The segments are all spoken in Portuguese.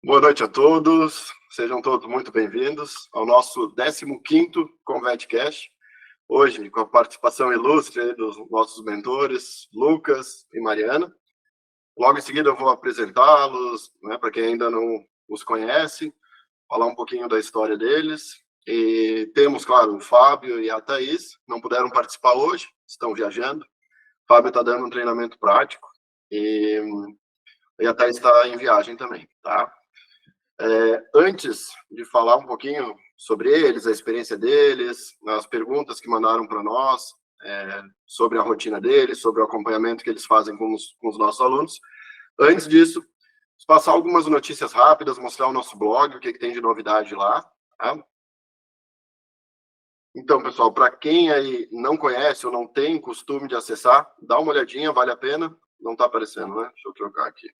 Boa noite a todos, sejam todos muito bem-vindos ao nosso 15º ConvetCast, hoje com a participação ilustre dos nossos mentores, Lucas e Mariana. Logo em seguida eu vou apresentá-los, para quem ainda não os conhece, falar um pouquinho da história deles. E temos, claro, o Fábio e a Thaís, não puderam participar hoje, estão viajando. O Fábio está dando um treinamento prático e a Thaís está em viagem também, tá? Antes de falar um pouquinho sobre eles, a experiência deles, as perguntas que mandaram para nós, sobre a rotina deles, sobre o acompanhamento que eles fazem com os nossos alunos. Antes disso, passar algumas notícias rápidas, mostrar o nosso blog, o que tem de novidade lá. Tá? Então, pessoal, para quem aí não conhece ou não tem costume de acessar, dá uma olhadinha, vale a pena. Não está aparecendo, né? Deixa eu trocar aqui.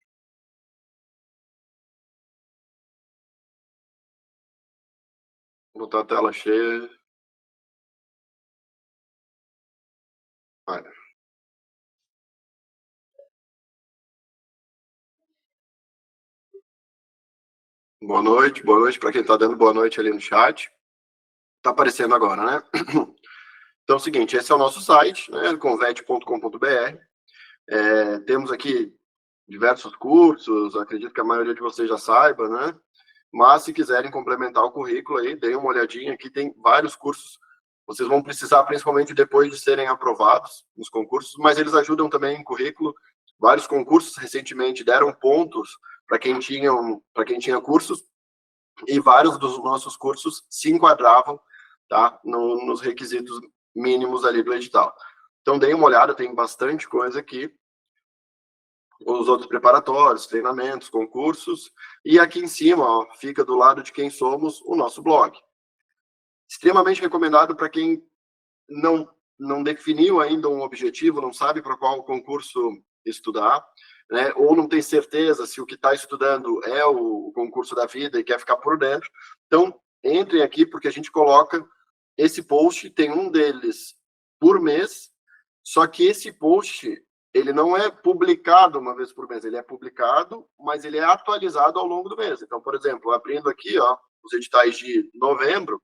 Vou botar a tela cheia. Olha. Boa noite para quem está dando boa noite ali no chat. Está aparecendo agora, né? Então é o seguinte, esse é o nosso site, né, convet.com.br. Temos aqui diversos cursos, acredito que a maioria de vocês já saiba, né? Mas se quiserem complementar o currículo aí, deem uma olhadinha, aqui tem vários cursos. Vocês vão precisar, principalmente depois de serem aprovados nos concursos, mas eles ajudam também em currículo. Vários concursos recentemente deram pontos para quem tinha cursos, e vários dos nossos cursos se enquadravam, tá, nos requisitos mínimos ali do edital. Então, deem uma olhada, tem bastante coisa aqui. Os outros preparatórios, treinamentos, concursos. E aqui em cima, ó, fica do lado de quem somos, o nosso blog. Extremamente recomendado para quem não definiu ainda um objetivo, não sabe para qual concurso estudar, né? Ou não tem certeza se o que está estudando é o concurso da vida e quer ficar por dentro. Então, entrem aqui, porque a gente coloca esse post, tem um deles por mês, só que esse post, ele não é publicado uma vez por mês, ele é publicado, mas ele é atualizado ao longo do mês. Então, por exemplo, abrindo aqui, ó, os editais de novembro,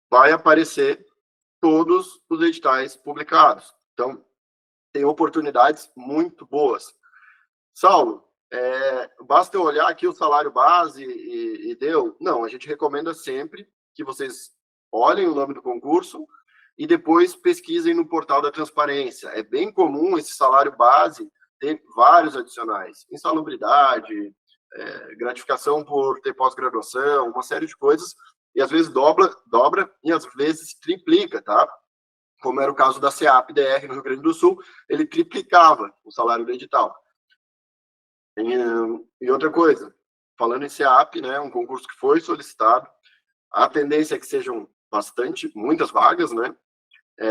vai aparecer todos os editais publicados. Então, tem oportunidades muito boas. Saulo, basta eu olhar aqui o salário base e deu? Não, a gente recomenda sempre que vocês olhem o nome do concurso e depois pesquisem no portal da transparência. É bem comum esse salário base ter vários adicionais. Insalubridade, gratificação por ter pós-graduação, uma série de coisas, e às vezes dobra e às vezes triplica, tá? Como era o caso da CEAP-DR no Rio Grande do Sul, ele triplicava o salário do edital. E outra coisa, falando em CEAP, né, um concurso que foi solicitado, a tendência é que sejam muitas vagas, né,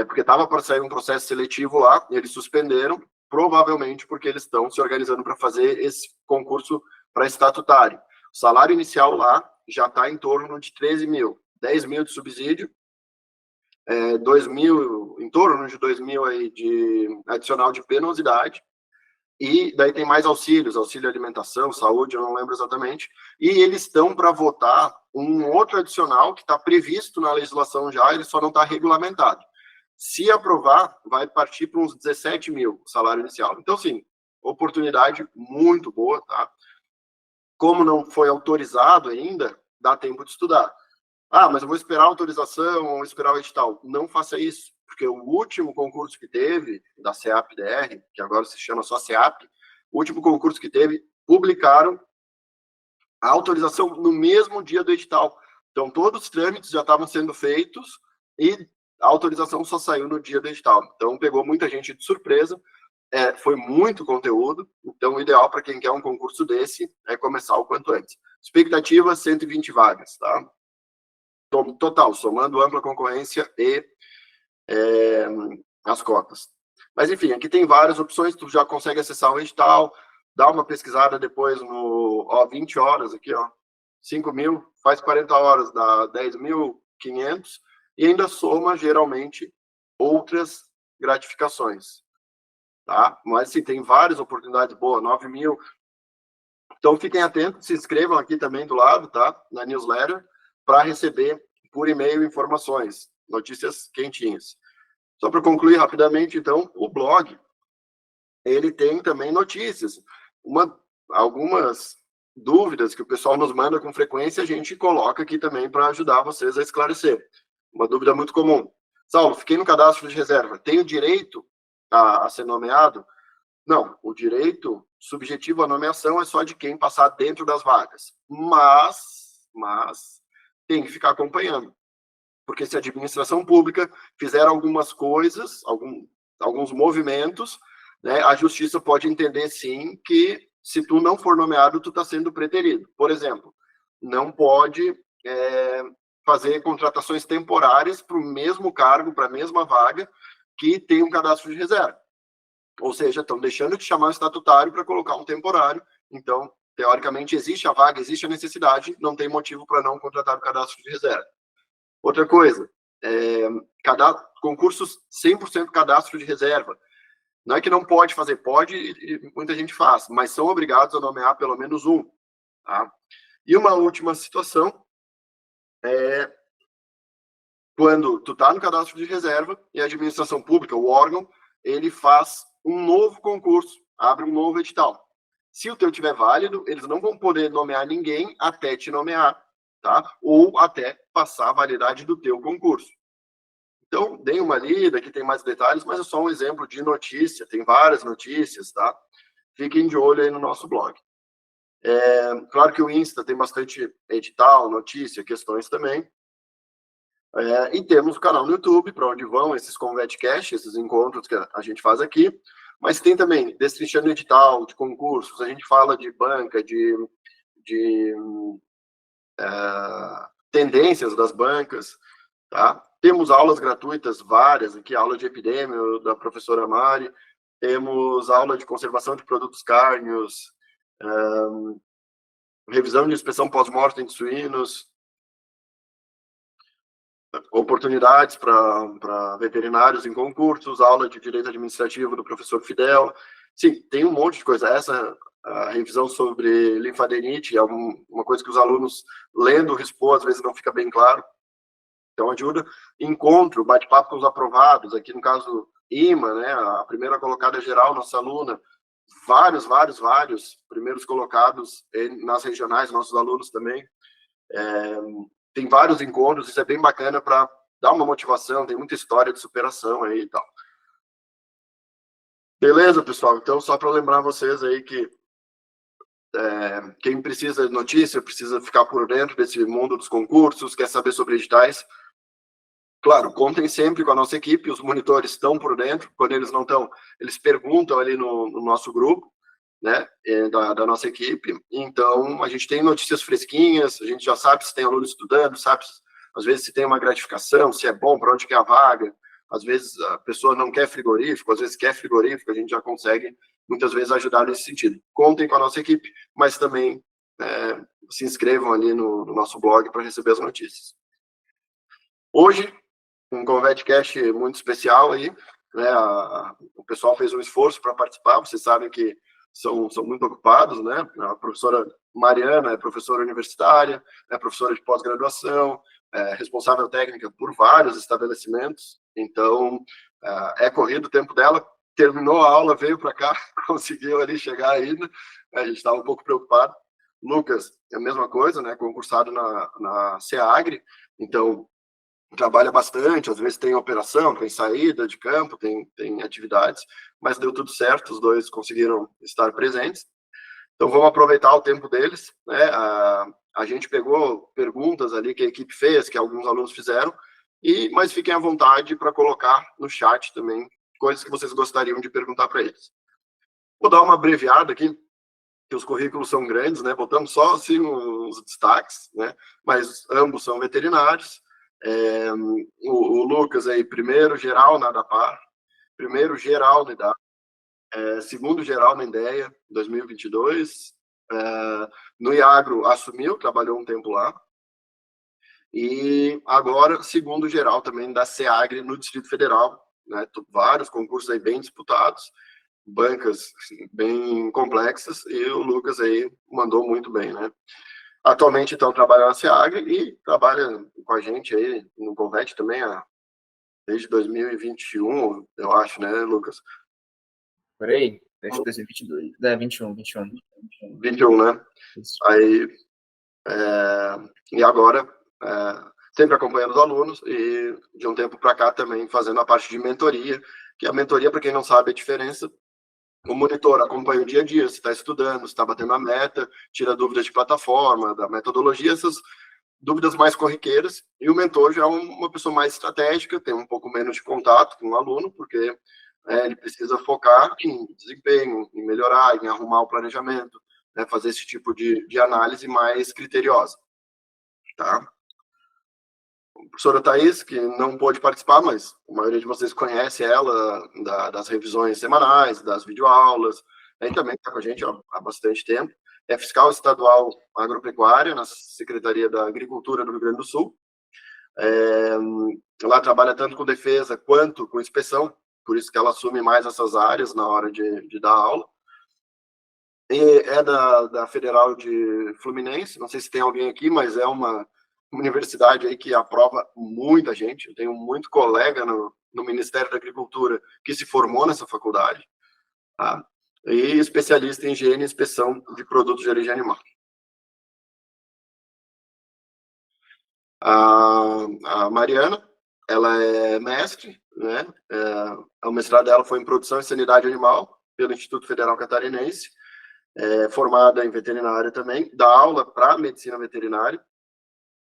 porque estava para sair um processo seletivo lá, e eles suspenderam, provavelmente porque eles estão se organizando para fazer esse concurso para estatutário. O salário inicial lá já está em torno de 13 mil, 10 mil de subsídio, 2 mil, em torno de 2 mil aí de adicional de penosidade, e daí tem mais auxílios, auxílio alimentação, saúde, eu não lembro exatamente, e eles estão para votar um outro adicional que está previsto na legislação já, ele só não está regulamentado. Se aprovar, vai partir para uns 17 mil o salário inicial. Então, sim, oportunidade muito boa, tá? Como não foi autorizado ainda, dá tempo de estudar. Ah, mas eu vou esperar a autorização, ou esperar o edital. Não faça isso, porque o último concurso que teve, da CEAP-DR, que agora se chama só CEAP, o último concurso que teve, publicaram a autorização no mesmo dia do edital. Então, todos os trâmites já estavam sendo feitos e a autorização só saiu no dia do edital. Então, pegou muita gente de surpresa, foi muito conteúdo, então o ideal para quem quer um concurso desse é começar o quanto antes. Expectativa, 120 vagas, tá? Total, somando ampla concorrência e as cotas. Mas, enfim, aqui tem várias opções, tu já consegue acessar o edital, dá uma pesquisada depois no 20 horas aqui, ó, 5 mil, faz 40 horas, dá 10.500, e ainda soma, geralmente, outras gratificações. tá? Mas sim, tem várias oportunidades boas, 9 mil. Então, fiquem atentos, se inscrevam aqui também do lado, tá? Na newsletter, para receber por e-mail informações, notícias quentinhas. Só para concluir rapidamente, então, o blog, ele tem também notícias. Algumas dúvidas que o pessoal nos manda com frequência, a gente coloca aqui também para ajudar vocês a esclarecer. Uma dúvida muito comum. Saulo, fiquei no cadastro de reserva, tenho direito a ser nomeado? Não, o direito subjetivo à nomeação é só de quem passar dentro das vagas. Mas tem que ficar acompanhando. Porque se a administração pública fizer algumas coisas, alguns movimentos, né, a justiça pode entender, sim, que se tu não for nomeado, tu está sendo preterido. Por exemplo, não pode fazer contratações temporárias para o mesmo cargo, para a mesma vaga, que tem um cadastro de reserva. Ou seja, estão deixando de chamar o estatutário para colocar um temporário. Então, teoricamente, existe a vaga, existe a necessidade, não tem motivo para não contratar o cadastro de reserva. Outra coisa, concursos 100% cadastro de reserva. Não é que não pode fazer, pode e muita gente faz, mas são obrigados a nomear pelo menos um. Tá? E uma última situação é quando tu está no cadastro de reserva e a administração pública, o órgão, ele faz um novo concurso, abre um novo edital. Se o teu tiver válido, eles não vão poder nomear ninguém até te nomear, tá? Ou até passar a validade do teu concurso. Então, deem uma lida, que tem mais detalhes, mas é só um exemplo de notícia, tem várias notícias, tá? Fiquem de olho aí no nosso blog. Claro que o Insta tem bastante edital, notícia, questões também. E temos o canal no YouTube, para onde vão esses ConvetCast, esses encontros que a gente faz aqui, mas tem também destrinchando edital, de concursos, a gente fala de banca, de tendências das bancas, tá? Temos aulas gratuitas, várias aqui, aula de epidemia da professora Mari, temos aula de conservação de produtos cárneos, revisão de inspeção pós-mortem de suínos, oportunidades para veterinários em concursos, aula de direito administrativo do professor Fidel. Sim, tem um monte de coisa. A revisão sobre linfadenite é uma coisa que os alunos, lendo o RESPO, às vezes não fica bem claro. Então, ajuda. Encontro, bate-papo com os aprovados. Aqui, no caso, IMA, né, a primeira colocada geral, nossa aluna. Vários primeiros colocados nas regionais, nossos alunos também. Tem vários encontros, isso é bem bacana para dar uma motivação, tem muita história de superação aí e tal. Beleza, pessoal? Então, só para lembrar vocês aí que quem precisa de notícia, precisa ficar por dentro desse mundo dos concursos, quer saber sobre editais, claro, contem sempre com a nossa equipe, os monitores estão por dentro, quando eles não estão, eles perguntam ali no nosso grupo, né, da nossa equipe. Então, a gente tem notícias fresquinhas, a gente já sabe se tem aluno estudando, sabe, às vezes, se tem uma gratificação, se é bom, para onde que é a vaga. Às vezes, a pessoa não quer frigorífico, às vezes quer frigorífico, a gente já consegue, muitas vezes, ajudar nesse sentido. Contem com a nossa equipe, mas também se inscrevam ali no nosso blog para receber as notícias. Hoje, um ConvetCast muito especial aí, né, o pessoal fez um esforço para participar, vocês sabem que são muito ocupados, né? A professora Mariana é professora universitária, é professora de pós-graduação, é responsável técnica por vários estabelecimentos, então é corrido o tempo dela, terminou a aula, veio para cá, conseguiu ali chegar ainda, a gente estava um pouco preocupado. Lucas, é a mesma coisa, né? Concursado na SEAGRE, então trabalha bastante, às vezes tem operação, tem saída de campo, tem atividades, mas deu tudo certo, os dois conseguiram estar presentes. Então, vamos aproveitar o tempo deles, né? A gente pegou perguntas ali que a equipe fez, que alguns alunos fizeram, mas fiquem à vontade para colocar no chat também coisas que vocês gostariam de perguntar para eles. Vou dar uma abreviada aqui, que os currículos são grandes, né? Botamos só assim os destaques, né? Mas ambos são veterinários. O Lucas aí, primeiro geral na ADAPAR, primeiro geral na IDA, segundo geral na INDEA, 2022. No IAGRO assumiu, trabalhou um tempo lá. E agora, segundo geral também da SEAGRE no Distrito Federal, né? Vários concursos aí bem disputados. bancas bem complexas, e o Lucas aí mandou muito bem, né? Atualmente, então, trabalha na SEAG e trabalha com a gente aí no Convet também desde 2021, eu acho, né, Lucas? Por aí, desde 2022, 21. 21, né? Isso. Aí, e agora, sempre acompanhando os alunos e de um tempo para cá também fazendo a parte de mentoria, que a mentoria, para quem não sabe a diferença, o monitor acompanha o dia a dia, se está estudando, se está batendo a meta, tira dúvidas de plataforma, da metodologia, essas dúvidas mais corriqueiras, e o mentor já é uma pessoa mais estratégica, tem um pouco menos de contato com o aluno, porque ele precisa focar em desempenho, em melhorar, em arrumar o planejamento, né, fazer esse tipo de análise mais criteriosa. Tá? A professora Thais, que não pôde participar, mas a maioria de vocês conhece ela, das revisões semanais, das videoaulas, e também está com a gente há bastante tempo. É fiscal estadual agropecuária na Secretaria da Agricultura do Rio Grande do Sul. Ela trabalha tanto com defesa quanto com inspeção, por isso que ela assume mais essas áreas na hora de dar aula. E é da Federal de Fluminense, não sei se tem alguém aqui, mas é uma universidade aí que aprova muita gente. Eu tenho muito colega no Ministério da Agricultura que se formou nessa faculdade, tá? E especialista em higiene e inspeção de produtos de origem animal. A Mariana, ela é mestre, né? O mestrado dela foi em produção e sanidade animal pelo Instituto Federal Catarinense, formada em veterinária também, dá aula para medicina veterinária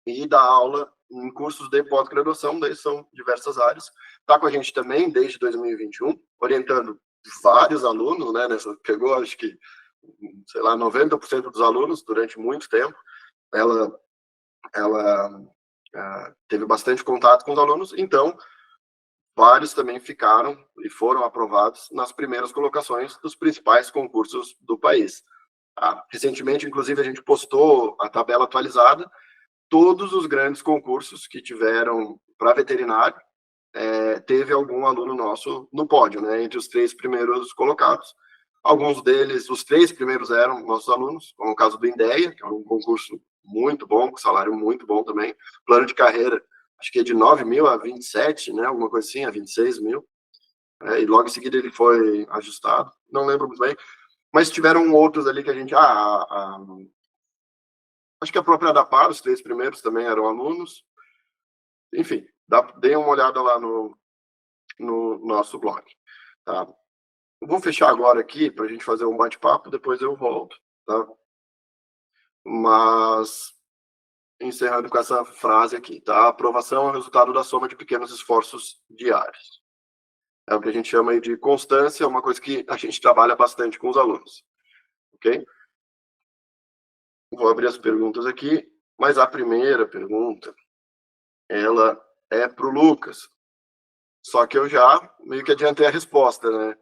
e dá aula em cursos de pós-graduação, daí são diversas áreas. Está com a gente também desde 2021, orientando vários alunos, né? Pegou, acho que, sei lá, 90% dos alunos durante muito tempo. Ela teve bastante contato com os alunos, então vários também ficaram e foram aprovados nas primeiras colocações dos principais concursos do país. Recentemente, inclusive, a gente postou a tabela atualizada, todos os grandes concursos que tiveram para veterinário, teve algum aluno nosso no pódio, né, entre os 3 primeiros colocados. Alguns deles, os 3 primeiros eram nossos alunos, como o caso do INDEA, que é um concurso muito bom, com salário muito bom também. Plano de carreira, acho que é de 9 mil a 27, né, alguma coisa assim, a 26 mil. E logo em seguida ele foi ajustado, não lembro muito bem. Mas tiveram outros ali que a gente... acho que a própria ADAPAR, os 3 primeiros também eram alunos. Enfim, deem uma olhada lá no nosso blog. Tá? Eu vou fechar agora aqui para a gente fazer um bate-papo, depois eu volto. Tá? Mas, encerrando com essa frase aqui, tá? A aprovação é o resultado da soma de pequenos esforços diários. É o que a gente chama aí de constância, é uma coisa que a gente trabalha bastante com os alunos. Ok? Vou abrir as perguntas aqui, mas a primeira pergunta, ela é para o Lucas. Só que eu já meio que adiantei a resposta, né?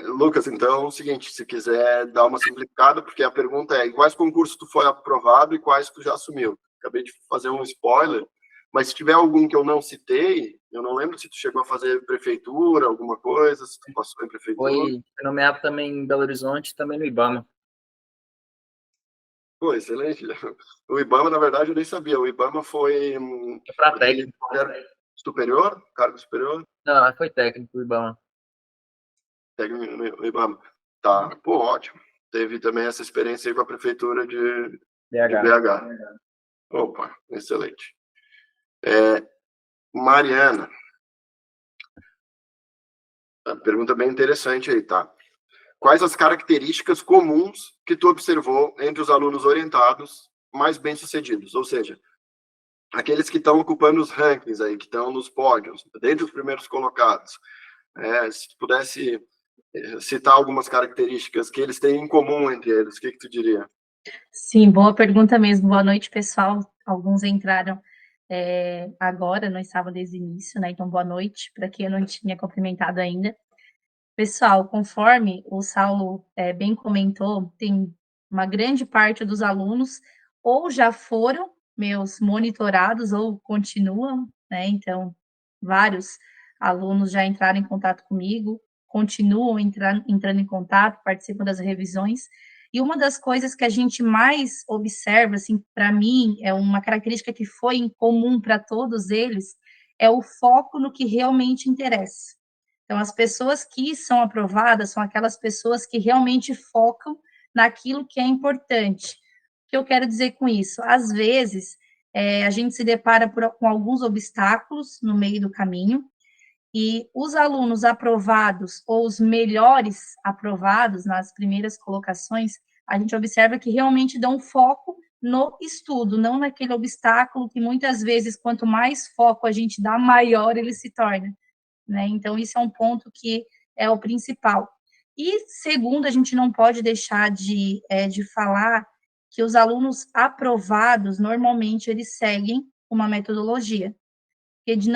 Lucas, então é o seguinte, se quiser dar uma simplificada, porque a pergunta é: em quais concursos tu foi aprovado e quais tu já assumiu? Acabei de fazer um spoiler, mas se tiver algum que eu não citei, eu não lembro se tu chegou a fazer prefeitura, alguma coisa, se tu passou em prefeitura. Foi nomeado também em Belo Horizonte, também no IBAMA. Pô, excelente. O IBAMA, na verdade, eu nem sabia. O IBAMA foi... É para técnico. Superior? Cargo superior? Não, foi técnico o IBAMA. Técnico no IBAMA. Tá, pô, ótimo. Teve também essa experiência aí com a prefeitura de BH. Opa, excelente. Mariana, a pergunta bem interessante aí, tá? Quais as características comuns que tu observou entre os alunos orientados mais bem-sucedidos? Ou seja, aqueles que estão ocupando os rankings aí, que estão nos pódios, dentre os primeiros colocados. Se tu pudesse citar algumas características que eles têm em comum entre eles, o que tu diria? Sim, boa pergunta mesmo. Boa noite, pessoal. Alguns entraram agora, não estavam desde o início, né? Então, boa noite para quem eu não tinha cumprimentado ainda. Pessoal, conforme o Saulo bem comentou, tem uma grande parte dos alunos ou já foram meus monitorados ou continuam, né? Então, vários alunos já entraram em contato comigo, continuam entrando em contato, participam das revisões. E uma das coisas que a gente mais observa, assim, para mim, é uma característica que foi em comum para todos eles, é o foco no que realmente interessa. Então, as pessoas que são aprovadas são aquelas pessoas que realmente focam naquilo que é importante. O que eu quero dizer com isso? Às vezes, a gente se depara com alguns obstáculos no meio do caminho, e os alunos aprovados, ou os melhores aprovados nas primeiras colocações, a gente observa que realmente dão foco no estudo, não naquele obstáculo que muitas vezes, quanto mais foco a gente dá, maior ele se torna, né? Então, isso é um ponto que é o principal. E, segundo, a gente não pode deixar de falar que os alunos aprovados, normalmente, eles seguem uma metodologia. Porque de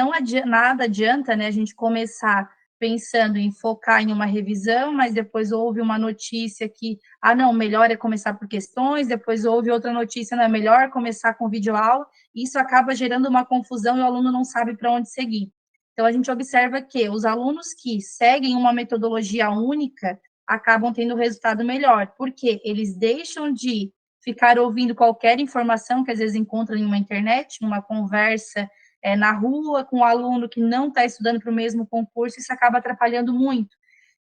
nada adianta, né, a gente começar pensando em focar em uma revisão, mas depois houve uma notícia que, não, melhor é começar por questões, depois houve outra notícia, não é melhor começar com videoaula, e isso acaba gerando uma confusão e o aluno não sabe para onde seguir. Então, a gente observa que os alunos que seguem uma metodologia única acabam tendo resultado melhor, porque eles deixam de ficar ouvindo qualquer informação que às vezes encontram em uma internet, numa conversa na rua com um aluno que não está estudando para o mesmo concurso, isso acaba atrapalhando muito.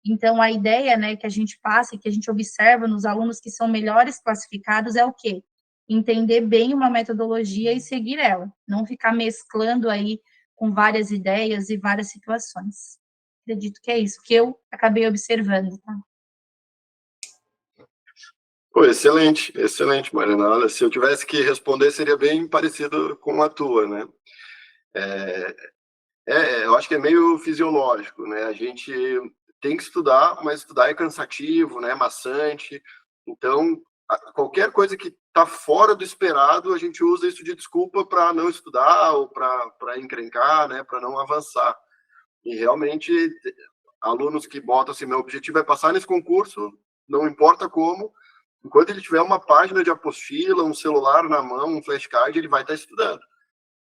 Então, a ideia, né, que a gente passa e que a gente observa nos alunos que são melhores classificados é o quê? Entender bem uma metodologia e seguir ela, não ficar mesclando aí com várias ideias e várias situações. Acredito que é isso que eu acabei observando, tá? Pô, excelente, excelente, Mariana. Olha, se eu tivesse que responder, seria bem parecido com a tua, né? Eu acho que é meio fisiológico, né? A gente tem que estudar, mas estudar é cansativo, né? Maçante. Então, qualquer coisa que está fora do esperado, a gente usa isso de desculpa para não estudar ou para encrencar, né? Para não avançar. E realmente, alunos que botam assim, meu objetivo é passar nesse concurso, não importa como, enquanto ele tiver uma página de apostila, um celular na mão, um flashcard, ele vai estar estudando,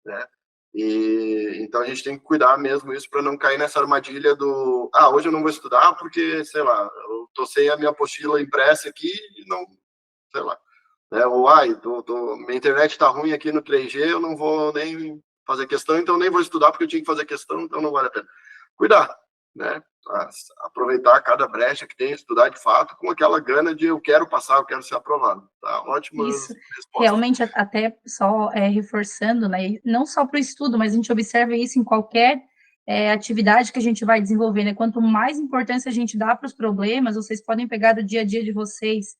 né? E então a gente tem que cuidar mesmo isso para não cair nessa armadilha do hoje eu não vou estudar porque, sei lá, eu tô sem a minha apostila impressa aqui e não, sei lá, né? Ou minha internet tá ruim aqui no 3G, eu não vou nem fazer questão, então nem vou estudar porque eu tinha que fazer questão, então não vale a pena. Cuidar, né? Aproveitar cada brecha que tem, estudar de fato com aquela gana de eu quero passar, eu quero ser aprovado. Tá? Ótima Isso, resposta. realmente, até só reforçando, né, não só para o estudo, mas a gente observa isso em qualquer atividade que a gente vai desenvolver, né, quanto mais importância a gente dá para os problemas, vocês podem pegar do dia a dia de vocês,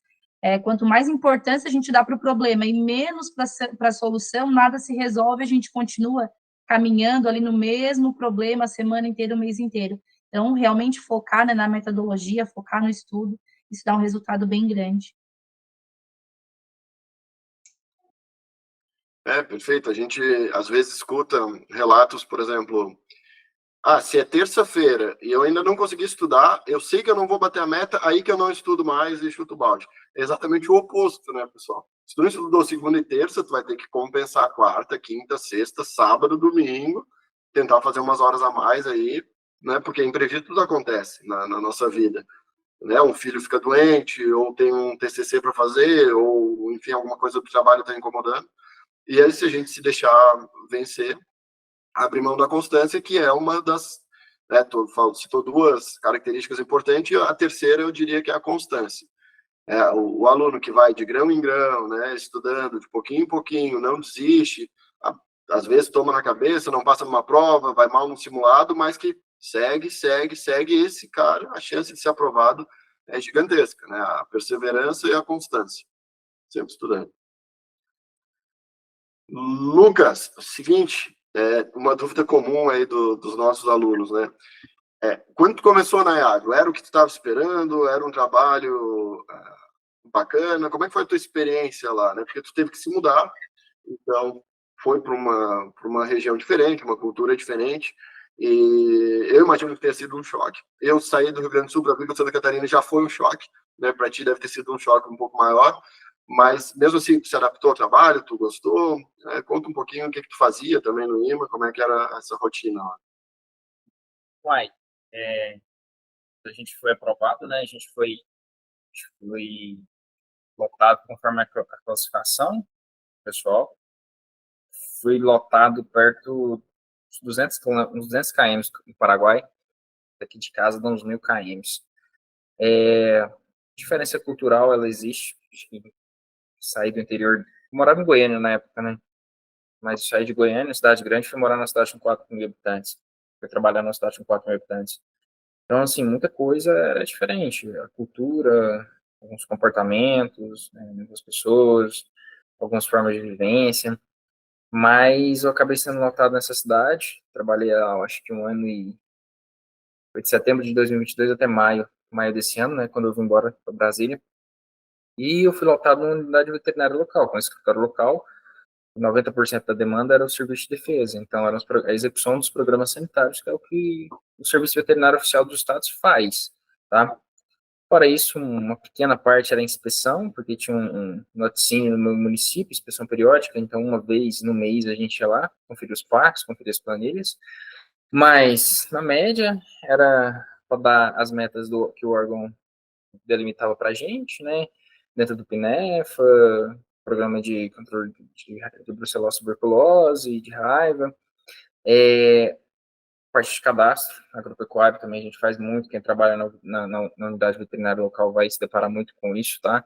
quanto mais importância a gente dá para o problema e menos para a solução, nada se resolve, a gente continua caminhando ali no mesmo problema a semana inteira, o mês inteiro. Então, realmente focar, né, na metodologia, focar no estudo, isso dá um resultado bem grande. Perfeito. A gente, às vezes, escuta relatos, por exemplo, se é terça-feira e eu ainda não consegui estudar, eu sei que eu não vou bater a meta, aí que eu não estudo mais e chuto o balde. É exatamente o oposto, né, pessoal? Se tu não estudou segunda e terça, tu vai ter que compensar quarta, quinta, sexta, sábado, domingo, tentar fazer umas horas a mais aí, né, porque imprevistos acontecem na nossa vida. Né? Um filho fica doente, ou tem um TCC para fazer, ou, enfim, alguma coisa do trabalho está incomodando. E aí, se a gente se deixar vencer, abrir mão da constância, que é uma das, né, citou duas características importantes, a terceira eu diria que é a constância. O aluno que vai de grão em grão, né, estudando de pouquinho em pouquinho, não desiste, às vezes toma na cabeça, não passa numa prova, vai mal no simulado, mas que segue, esse cara, a chance de ser aprovado é gigantesca, né, a perseverança e a constância, sempre estudando. Lucas, seguinte, uma dúvida comum aí dos nossos alunos, né? Quando tu começou na Iagro, era o que tu estava esperando? Era um trabalho bacana? Como é que foi a tua experiência lá, né? Porque tu teve que se mudar, então foi para uma região diferente, uma cultura diferente, e eu imagino que tenha sido um choque. Eu saí do Rio Grande do Sul para vir para Santa Catarina já foi um choque, né? Para ti deve ter sido um choque um pouco maior, mas mesmo assim, tu se adaptou ao trabalho, tu gostou? Conta um pouquinho o que tu fazia também no IMA, como é que era essa rotina lá. Uai, a gente foi aprovado, né? A gente foi lotado conforme a classificação, pessoal. Fui lotado perto uns 200 km do Paraguai. Daqui de casa dá uns 1.000 km. Diferença cultural, ela existe. Acho que saí do interior, eu morava em Goiânia na época, né? Mas saí de Goiânia, cidade grande, fui morar na cidade com 4.000 habitantes. Fui trabalhar na cidade com 4.000 habitantes. Então, assim, muita coisa era diferente. A cultura, alguns comportamentos, né, das pessoas, algumas formas de vivência. Mas eu acabei sendo lotado nessa cidade. Trabalhei, acho que um ano e... Foi de setembro de 2022 até maio desse ano, né? Quando eu vim embora para Brasília. E eu fui lotado numa unidade veterinária local, com um escritório local. 90% da demanda era o serviço de defesa, então era a execução dos programas sanitários, que é o que o Serviço Veterinário Oficial dos Estados faz, tá? Fora isso, uma pequena parte era inspeção, porque tinha um noticínio no município, inspeção periódica, então uma vez no mês a gente ia lá, conferir os parques, conferir as planilhas, mas, na média, era para dar as metas que o órgão delimitava para a gente, né, dentro do PINEFA, programa de controle de brucelose, tuberculose, de raiva, parte de cadastro, agropecuário também a gente faz muito, quem trabalha na unidade veterinária local vai se deparar muito com isso, tá?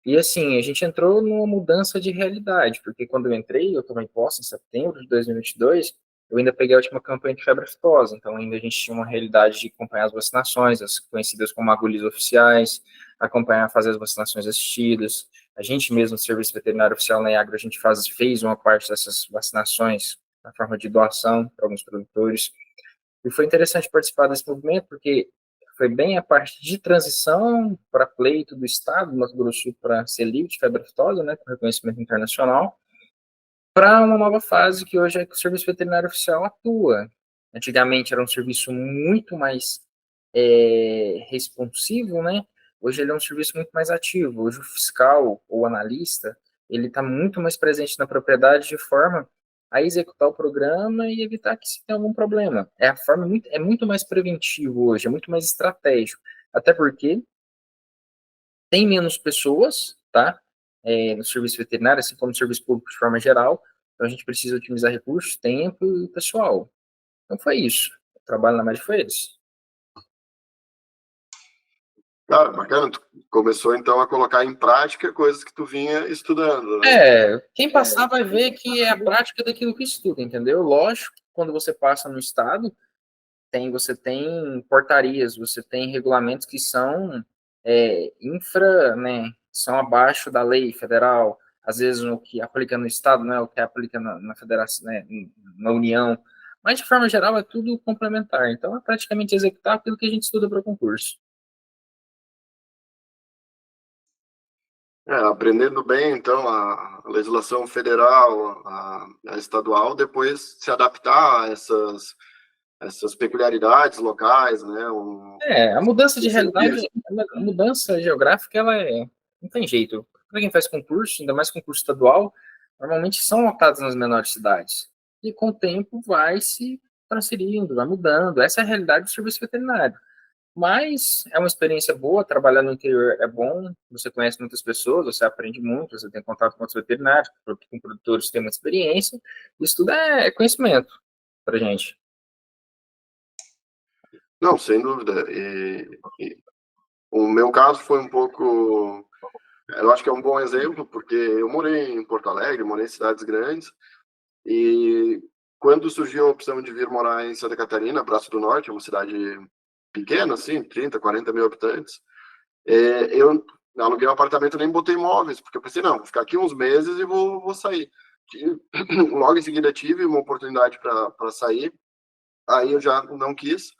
E assim, a gente entrou numa mudança de realidade, porque quando eu entrei, eu tomei posse em setembro de 2022, eu ainda peguei a última campanha de febre aftosa, então ainda a gente tinha uma realidade de acompanhar as vacinações, as conhecidas como agulhas oficiais, acompanhar, fazer as vacinações assistidas. A gente mesmo, no Serviço Veterinário Oficial na IAGRO, a gente fez uma parte dessas vacinações na forma de doação para alguns produtores. E foi interessante participar desse movimento, porque foi bem a parte de transição para pleito do Estado, do Mato Grosso do Sul, para ser livre de febre aftosa, né, com reconhecimento internacional, para uma nova fase que hoje é que o Serviço Veterinário Oficial atua. Antigamente era um serviço muito mais responsivo, né? Hoje ele é um serviço muito mais ativo. Hoje o fiscal ou analista, ele está muito mais presente na propriedade de forma a executar o programa e evitar que se tenha algum problema. É muito mais preventivo hoje, é muito mais estratégico. Até porque tem menos pessoas, tá? No serviço veterinário, assim como no serviço público de forma geral. Então a gente precisa otimizar recursos, tempo e pessoal. Então foi isso. O trabalho na média foi esse. Cara, bacana. Tu começou então a colocar em prática coisas que tu vinha estudando, né? Quem passar vai ver que é a prática daquilo que estuda, entendeu? Lógico que quando você passa no estado, você tem portarias, você tem regulamentos que são né, são abaixo da lei federal, às vezes o que aplica no estado não é o que aplica na federação, né, na União, mas de forma geral é tudo complementar, então é praticamente executar aquilo que a gente estuda para o concurso. Aprendendo bem, então, a legislação federal, a estadual, depois se adaptar a essas peculiaridades locais, né? A mudança de realidade, a mudança geográfica, não tem jeito. Para quem faz concurso, ainda mais concurso estadual, normalmente são lotados nas menores cidades. E com o tempo vai se transferindo, vai mudando. Essa é a realidade do serviço veterinário. Mas é uma experiência boa, trabalhar no interior é bom, você conhece muitas pessoas, você aprende muito, você tem contato com outros veterinários, com produtores que têm muita experiência. Isso tudo é conhecimento para gente. Não, sem dúvida. O meu caso foi um pouco... Eu acho que é um bom exemplo, porque eu morei em Porto Alegre, morei em cidades grandes, e quando surgiu a opção de vir morar em Santa Catarina, Braço do Norte, uma cidade pequena, assim, 30, 40 mil habitantes, eu aluguei um apartamento e nem botei móveis, porque eu pensei, não, vou ficar aqui uns meses e vou sair. Logo em seguida tive uma oportunidade para sair, aí eu já não quis,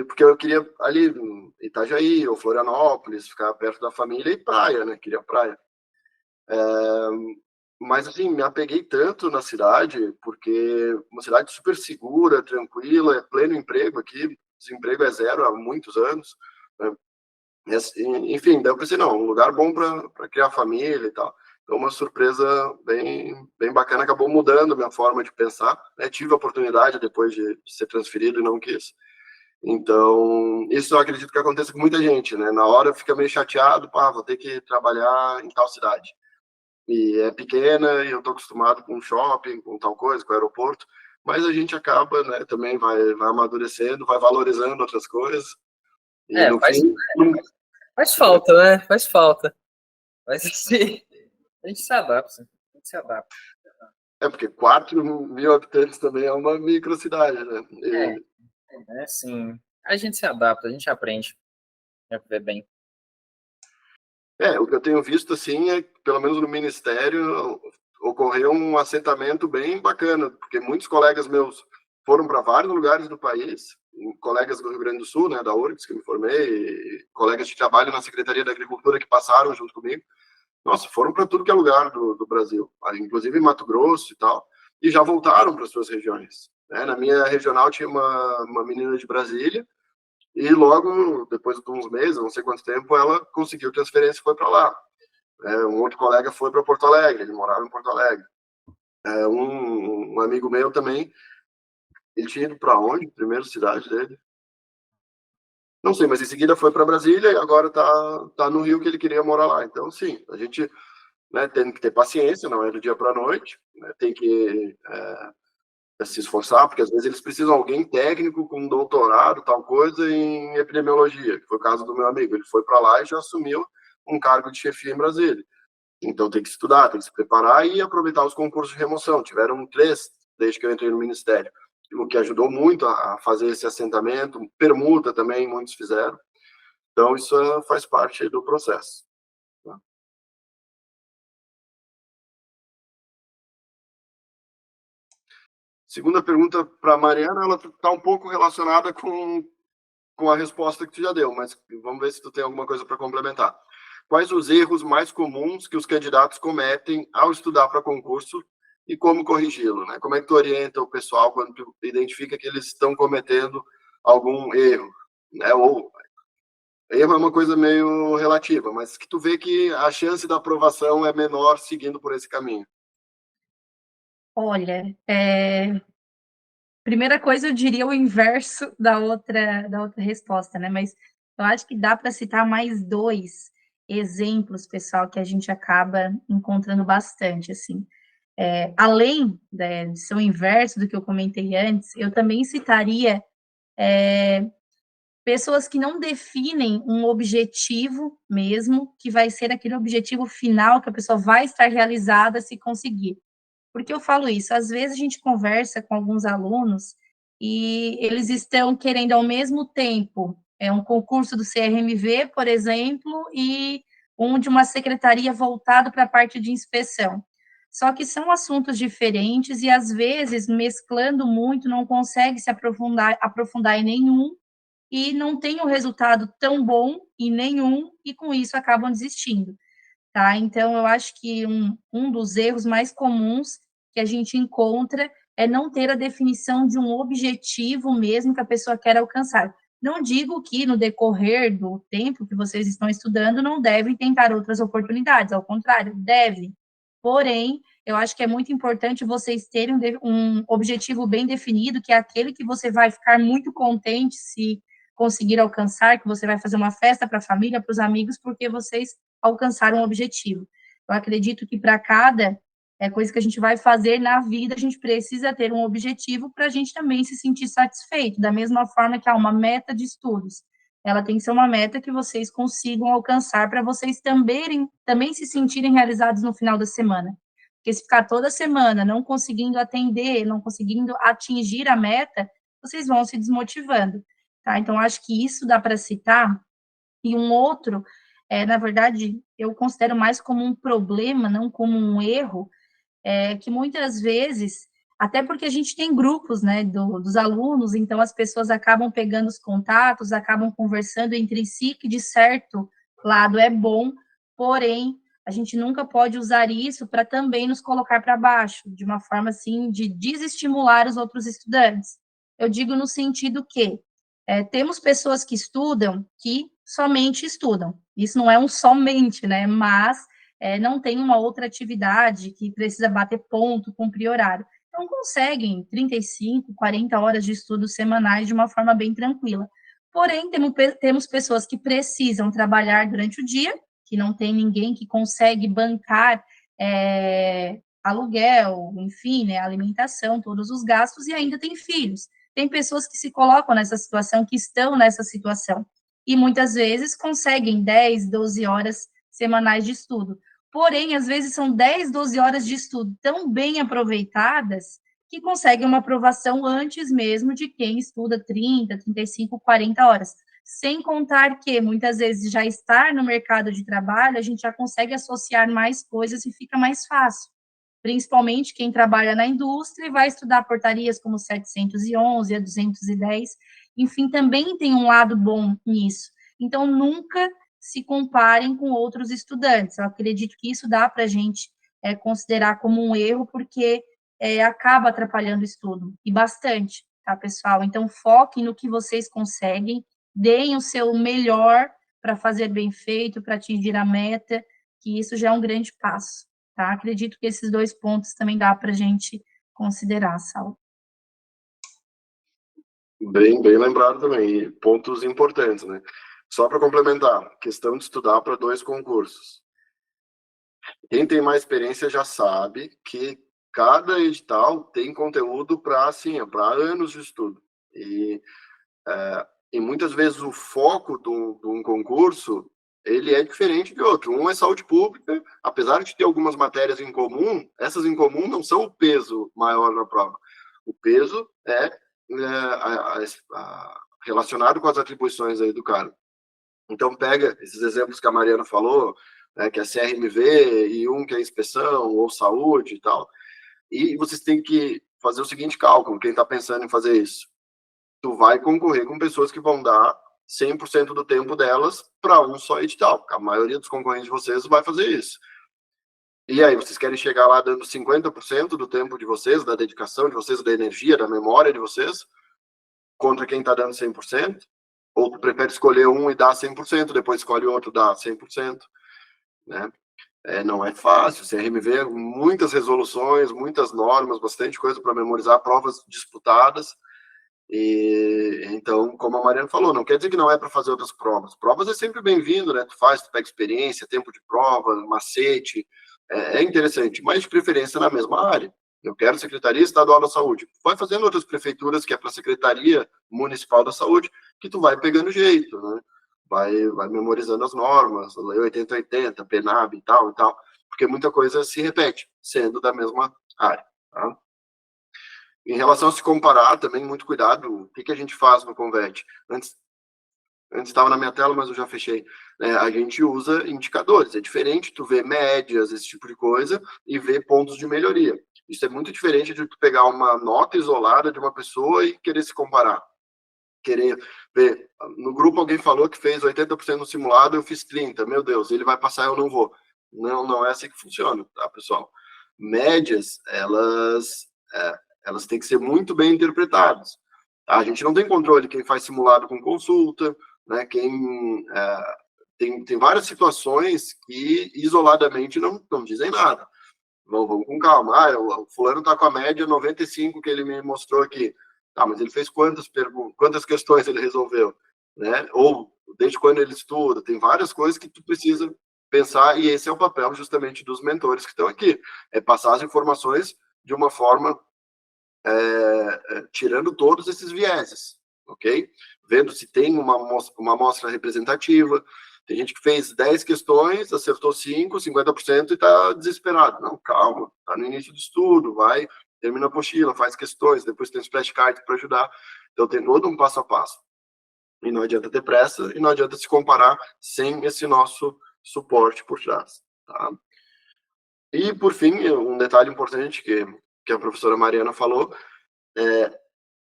porque eu queria ali em Itajaí ou Florianópolis, ficar perto da família e praia, né? Queria praia. Mas assim, me apeguei tanto na cidade, porque uma cidade super segura, tranquila, é pleno emprego aqui, desemprego é zero há muitos anos, né? Enfim, daí eu pensei, não, um lugar bom para criar família e tal. Então, uma surpresa bem bacana, acabou mudando a minha forma de pensar, né? Tive a oportunidade depois de ser transferido e não quis. Então, isso eu acredito que aconteça com muita gente, né? Na hora fica meio chateado, pá, vou ter que trabalhar em tal cidade. E é pequena e eu tô acostumado com shopping, com tal coisa, com aeroporto, mas a gente acaba, né, também vai amadurecendo, vai valorizando outras coisas, e no Faz, fim... faz falta, né? Faz falta. Mas assim, a gente se adapta. A gente se adapta. É porque 4.000 habitantes também é uma microcidade, né? Assim, a gente se adapta, a gente aprende a viver bem. O que eu tenho visto, assim, é que, pelo menos no Ministério, ocorreu um assentamento bem bacana, porque muitos colegas meus foram para vários lugares do país, colegas do Rio Grande do Sul, né, da URGS, que eu me formei, colegas de trabalho na Secretaria da Agricultura que passaram junto comigo. Nossa, foram para tudo que é lugar do Brasil, inclusive Mato Grosso e tal, e já voltaram para suas regiões. Né? Na minha regional tinha uma menina de Brasília, e logo, depois de uns meses, não sei quanto tempo, ela conseguiu transferência e foi para lá. Um outro colega foi para Porto Alegre, ele morava em Porto Alegre. Um amigo meu também, ele tinha ido para onde? Primeira cidade dele? Não sei, mas em seguida foi para Brasília e agora tá no Rio, que ele queria morar lá. Então, sim, a gente, né, tem que ter paciência, não é do dia para a noite, né, tem que se esforçar, porque às vezes eles precisam de alguém técnico com doutorado, tal coisa, em epidemiologia, que foi o caso do meu amigo. Ele foi para lá e já assumiu um cargo de chefia em Brasília. Então tem que estudar, tem que se preparar e aproveitar os concursos de remoção. Tiveram 3 desde que eu entrei no Ministério, o que ajudou muito a fazer esse assentamento. Permuta também, muitos fizeram. Então isso faz parte do processo. Segunda pergunta para a Mariana, ela está um pouco relacionada com a resposta que tu já deu, mas vamos ver se tu tem alguma coisa para complementar. Quais os erros mais comuns que os candidatos cometem ao estudar para concurso e como corrigi-lo, né? Como é que tu orienta o pessoal quando tu identifica que eles estão cometendo algum erro, né? Ou erro é uma coisa meio relativa, mas que tu vê que a chance da aprovação é menor seguindo por esse caminho. Olha, primeira coisa eu diria o inverso da outra resposta, né, mas eu acho que dá para citar mais 2 exemplos, pessoal, que a gente acaba encontrando bastante, assim. Além, né, de ser o inverso do que eu comentei antes, eu também citaria, pessoas que não definem um objetivo mesmo, que vai ser aquele objetivo final que a pessoa vai estar realizada se conseguir. Por que eu falo isso? Às vezes a gente conversa com alguns alunos e eles estão querendo ao mesmo tempo, um concurso do CRMV, por exemplo, e um de uma secretaria voltado para a parte de inspeção. Só que são assuntos diferentes e às vezes mesclando muito não consegue se aprofundar em nenhum e não tem um resultado tão bom em nenhum e com isso acabam desistindo. Tá? Então, eu acho que um dos erros mais comuns que a gente encontra é não ter a definição de um objetivo mesmo que a pessoa quer alcançar. Não digo que no decorrer do tempo que vocês estão estudando não devem tentar outras oportunidades, ao contrário, devem. Porém, eu acho que é muito importante vocês terem um objetivo bem definido, que é aquele que você vai ficar muito contente se conseguir alcançar, que você vai fazer uma festa para a família, para os amigos, porque vocês alcançar um objetivo. Eu acredito que para cada coisa que a gente vai fazer na vida, a gente precisa ter um objetivo para a gente também se sentir satisfeito, da mesma forma que há uma meta de estudos. Ela tem que ser uma meta que vocês consigam alcançar para vocês também se sentirem realizados no final da semana. Porque se ficar toda semana não conseguindo atender, não conseguindo atingir a meta, vocês vão se desmotivando. Tá? Então, acho que isso dá para citar. E um outro, na verdade, eu considero mais como um problema, não como um erro, que muitas vezes, até porque a gente tem grupos, né, dos alunos, então as pessoas acabam pegando os contatos, acabam conversando entre si, que de certo lado é bom, porém, a gente nunca pode usar isso para também nos colocar para baixo, de uma forma assim, de desestimular os outros estudantes. Eu digo no sentido que temos pessoas que estudam que somente estudam. Isso não é um somente, né? Mas não tem uma outra atividade que precisa bater ponto, cumprir horário. Então, não conseguem 35, 40 horas de estudo semanais de uma forma bem tranquila. Porém, temos pessoas que precisam trabalhar durante o dia, que não tem ninguém que consegue bancar aluguel, enfim, né, alimentação, todos os gastos, e ainda tem filhos. Tem pessoas que se colocam nessa situação, que estão nessa situação, e muitas vezes conseguem 10, 12 horas semanais de estudo. Porém, às vezes são 10, 12 horas de estudo tão bem aproveitadas que conseguem uma aprovação antes mesmo de quem estuda 30, 35, 40 horas. Sem contar que, muitas vezes, já estar no mercado de trabalho, a gente já consegue associar mais coisas e fica mais fácil. Principalmente quem trabalha na indústria e vai estudar portarias como 711, a 210, enfim, também tem um lado bom nisso. Então, nunca se comparem com outros estudantes. Eu acredito que isso dá para a gente considerar como um erro, porque acaba atrapalhando o estudo, e bastante, tá, pessoal? Então, foquem no que vocês conseguem, deem o seu melhor para fazer bem feito, para atingir a meta, que isso já é um grande passo, tá? Acredito que esses 2 pontos também dá para a gente considerar, Saulo. Bem lembrado também, e pontos importantes, né? Só para complementar, questão de estudar para 2 concursos. Quem tem mais experiência já sabe que cada edital tem conteúdo para assim, para anos de estudo. E muitas vezes o foco de um concurso, ele é diferente de outro. Um é saúde pública, apesar de ter algumas matérias em comum, essas em comum não são o peso maior na prova. O peso é relacionado com as atribuições aí do cara. Então, pega esses exemplos que a Mariana falou, né, que é CRMV, e um que é inspeção, ou saúde e tal, e vocês têm que fazer o seguinte cálculo, quem está pensando em fazer isso. Tu vai concorrer com pessoas que vão dar 100% do tempo delas para um só edital. A maioria dos concorrentes de vocês vai fazer isso. E aí, vocês querem chegar lá dando 50% do tempo de vocês, da dedicação de vocês, da energia, da memória de vocês, contra quem está dando 100%? Ou tu prefere escolher um e dar 100%, depois escolhe outro e dá 100%, né? Não é fácil. CRMV, muitas resoluções, muitas normas, bastante coisa para memorizar, provas disputadas. E então, como a Mariana falou, não quer dizer que não é para fazer outras provas. Provas é sempre bem-vindo, né? Tu faz, tu pega experiência, tempo de prova, macete, é interessante, mas de preferência na mesma área. Eu quero Secretaria Estadual da Saúde. Vai fazendo outras prefeituras que é para Secretaria Municipal da Saúde, que tu vai pegando jeito, né? Vai memorizando as normas, Lei 8080, PNAB e tal, porque muita coisa se repete, sendo da mesma área, tá? Em relação a se comparar, também, muito cuidado, o que a gente faz no Convert? Antes estava na minha tela, mas eu já fechei. A gente usa indicadores, é diferente tu ver médias, esse tipo de coisa, e ver pontos de melhoria. Isso é muito diferente de tu pegar uma nota isolada de uma pessoa e querer se comparar. Querer ver, no grupo alguém falou que fez 80% no simulado, eu fiz 30%, meu Deus, ele vai passar, eu não vou. Não é assim que funciona, tá, pessoal? Médias, elas têm que ser muito bem interpretadas. A gente não tem controle quem faz simulado com consulta, né? Tem várias situações que isoladamente não dizem nada. Vamos com calma. O fulano está com a média 95 que ele me mostrou aqui. Tá, mas ele fez quantas perguntas, quantas questões ele resolveu, né? Ou desde quando ele estuda? Tem várias coisas que tu precisa pensar, e esse é o papel justamente dos mentores que estão aqui, é passar as informações de uma forma tirando todos esses vieses, ok? Vendo se tem uma amostra representativa. Tem gente que fez 10 questões, acertou 5, 50% e está desesperado. Não, calma, está no início do estudo, vai, termina a apostila, faz questões, depois tem os flashcards para ajudar. Então tem todo um passo a passo. E não adianta ter pressa, e não adianta se comparar sem esse nosso suporte por trás, tá? E, por fim, um detalhe importante que a professora Mariana falou,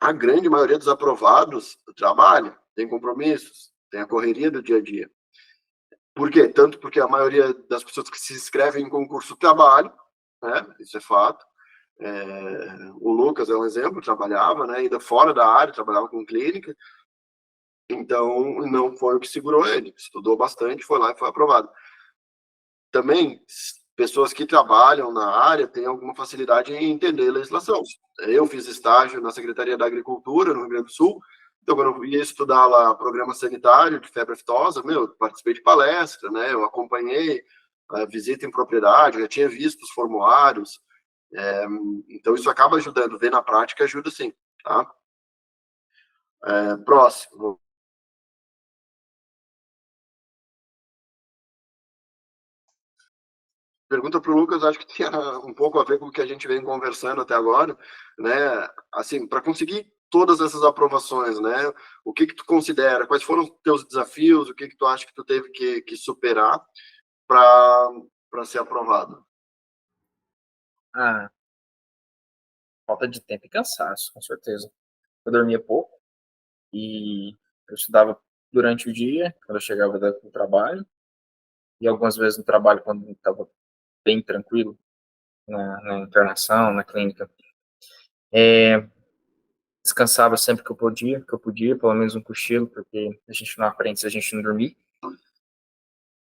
a grande maioria dos aprovados trabalha, tem compromissos, tem a correria do dia a dia. Por quê? Tanto porque a maioria das pessoas que se inscrevem em concurso trabalham, né? Isso é fato. O Lucas é um exemplo, trabalhava, né? Ainda fora da área, trabalhava com clínica. Então, não foi o que segurou ele. Estudou bastante, foi lá e foi aprovado. Também, pessoas que trabalham na área têm alguma facilidade em entender a legislação. Eu fiz estágio na Secretaria da Agricultura, no Rio Grande do Sul, então quando eu ia estudar lá programa sanitário de febre aftosa, participei de palestra, né, eu acompanhei a visita em propriedade, já tinha visto os formulários, então isso acaba ajudando, ver na prática ajuda sim, tá? Próximo. Pergunta para o Lucas, acho que tinha um pouco a ver com o que a gente vem conversando até agora, né? Assim, para conseguir todas essas aprovações, né? O que tu considera? Quais foram os teus desafios? O que tu acha que tu teve que superar para ser aprovado? Ah, falta de tempo e cansaço, com certeza. Eu dormia pouco e eu estudava durante o dia, quando eu chegava do trabalho, e algumas vezes no trabalho, quando estava bem tranquilo, na internação, na clínica. Descansava sempre que eu podia, pelo menos um cochilo, porque a gente não aprende se a gente não dormir.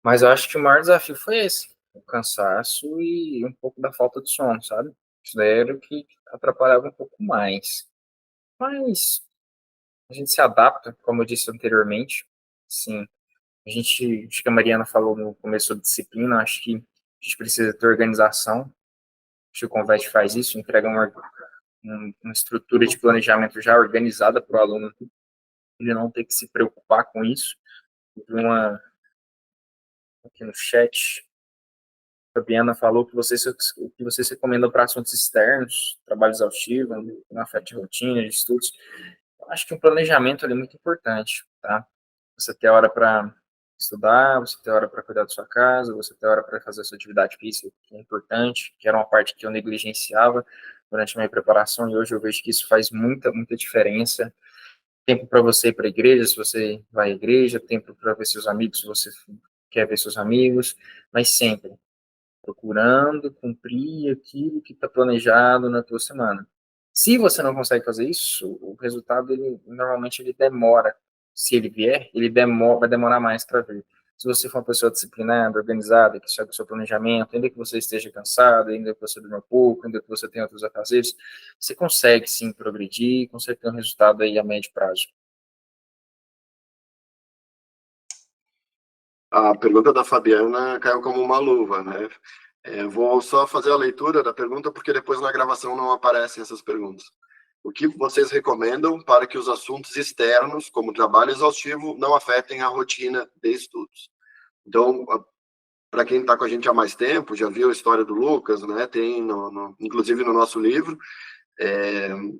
Mas eu acho que o maior desafio foi esse, o cansaço e um pouco da falta de sono, sabe? Isso daí era o que atrapalhava um pouco mais. Mas a gente se adapta, como eu disse anteriormente. Sim, acho que a Mariana falou no começo sobre disciplina, acho que a gente precisa ter organização. Acho que o Convete faz isso, entrega uma estrutura de planejamento já organizada para o aluno, ele não ter que se preocupar com isso. Aqui no chat, a Fabiana falou que você se recomenda para assuntos externos, trabalho exaustivo, não afeta a rotina de estudos. Eu acho que um planejamento é muito importante, tá? Você ter hora para estudar, você ter hora para cuidar da sua casa, você ter hora para fazer a sua atividade física, que é importante, que era uma parte que eu negligenciava durante a minha preparação, e hoje eu vejo que isso faz muita, muita diferença. Tempo para você ir para a igreja, se você vai à igreja, tempo para ver seus amigos, se você quer ver seus amigos, mas sempre procurando cumprir aquilo que está planejado na tua semana. Se você não consegue fazer isso, o resultado normalmente ele demora. Se ele vier, vai demorar mais para vir. Se você for uma pessoa disciplinada, organizada, que segue o seu planejamento, ainda que você esteja cansado, ainda que você durma pouco, ainda que você tenha outros afazeres, você consegue sim progredir, consegue ter um resultado aí a médio prazo. A pergunta da Fabiana caiu como uma luva, né? Vou só fazer a leitura da pergunta, porque depois na gravação não aparecem essas perguntas. O que vocês recomendam para que os assuntos externos, como trabalho exaustivo, não afetem a rotina de estudos? Então, para quem está com a gente há mais tempo, já viu a história do Lucas, né? Tem, inclusive no nosso livro,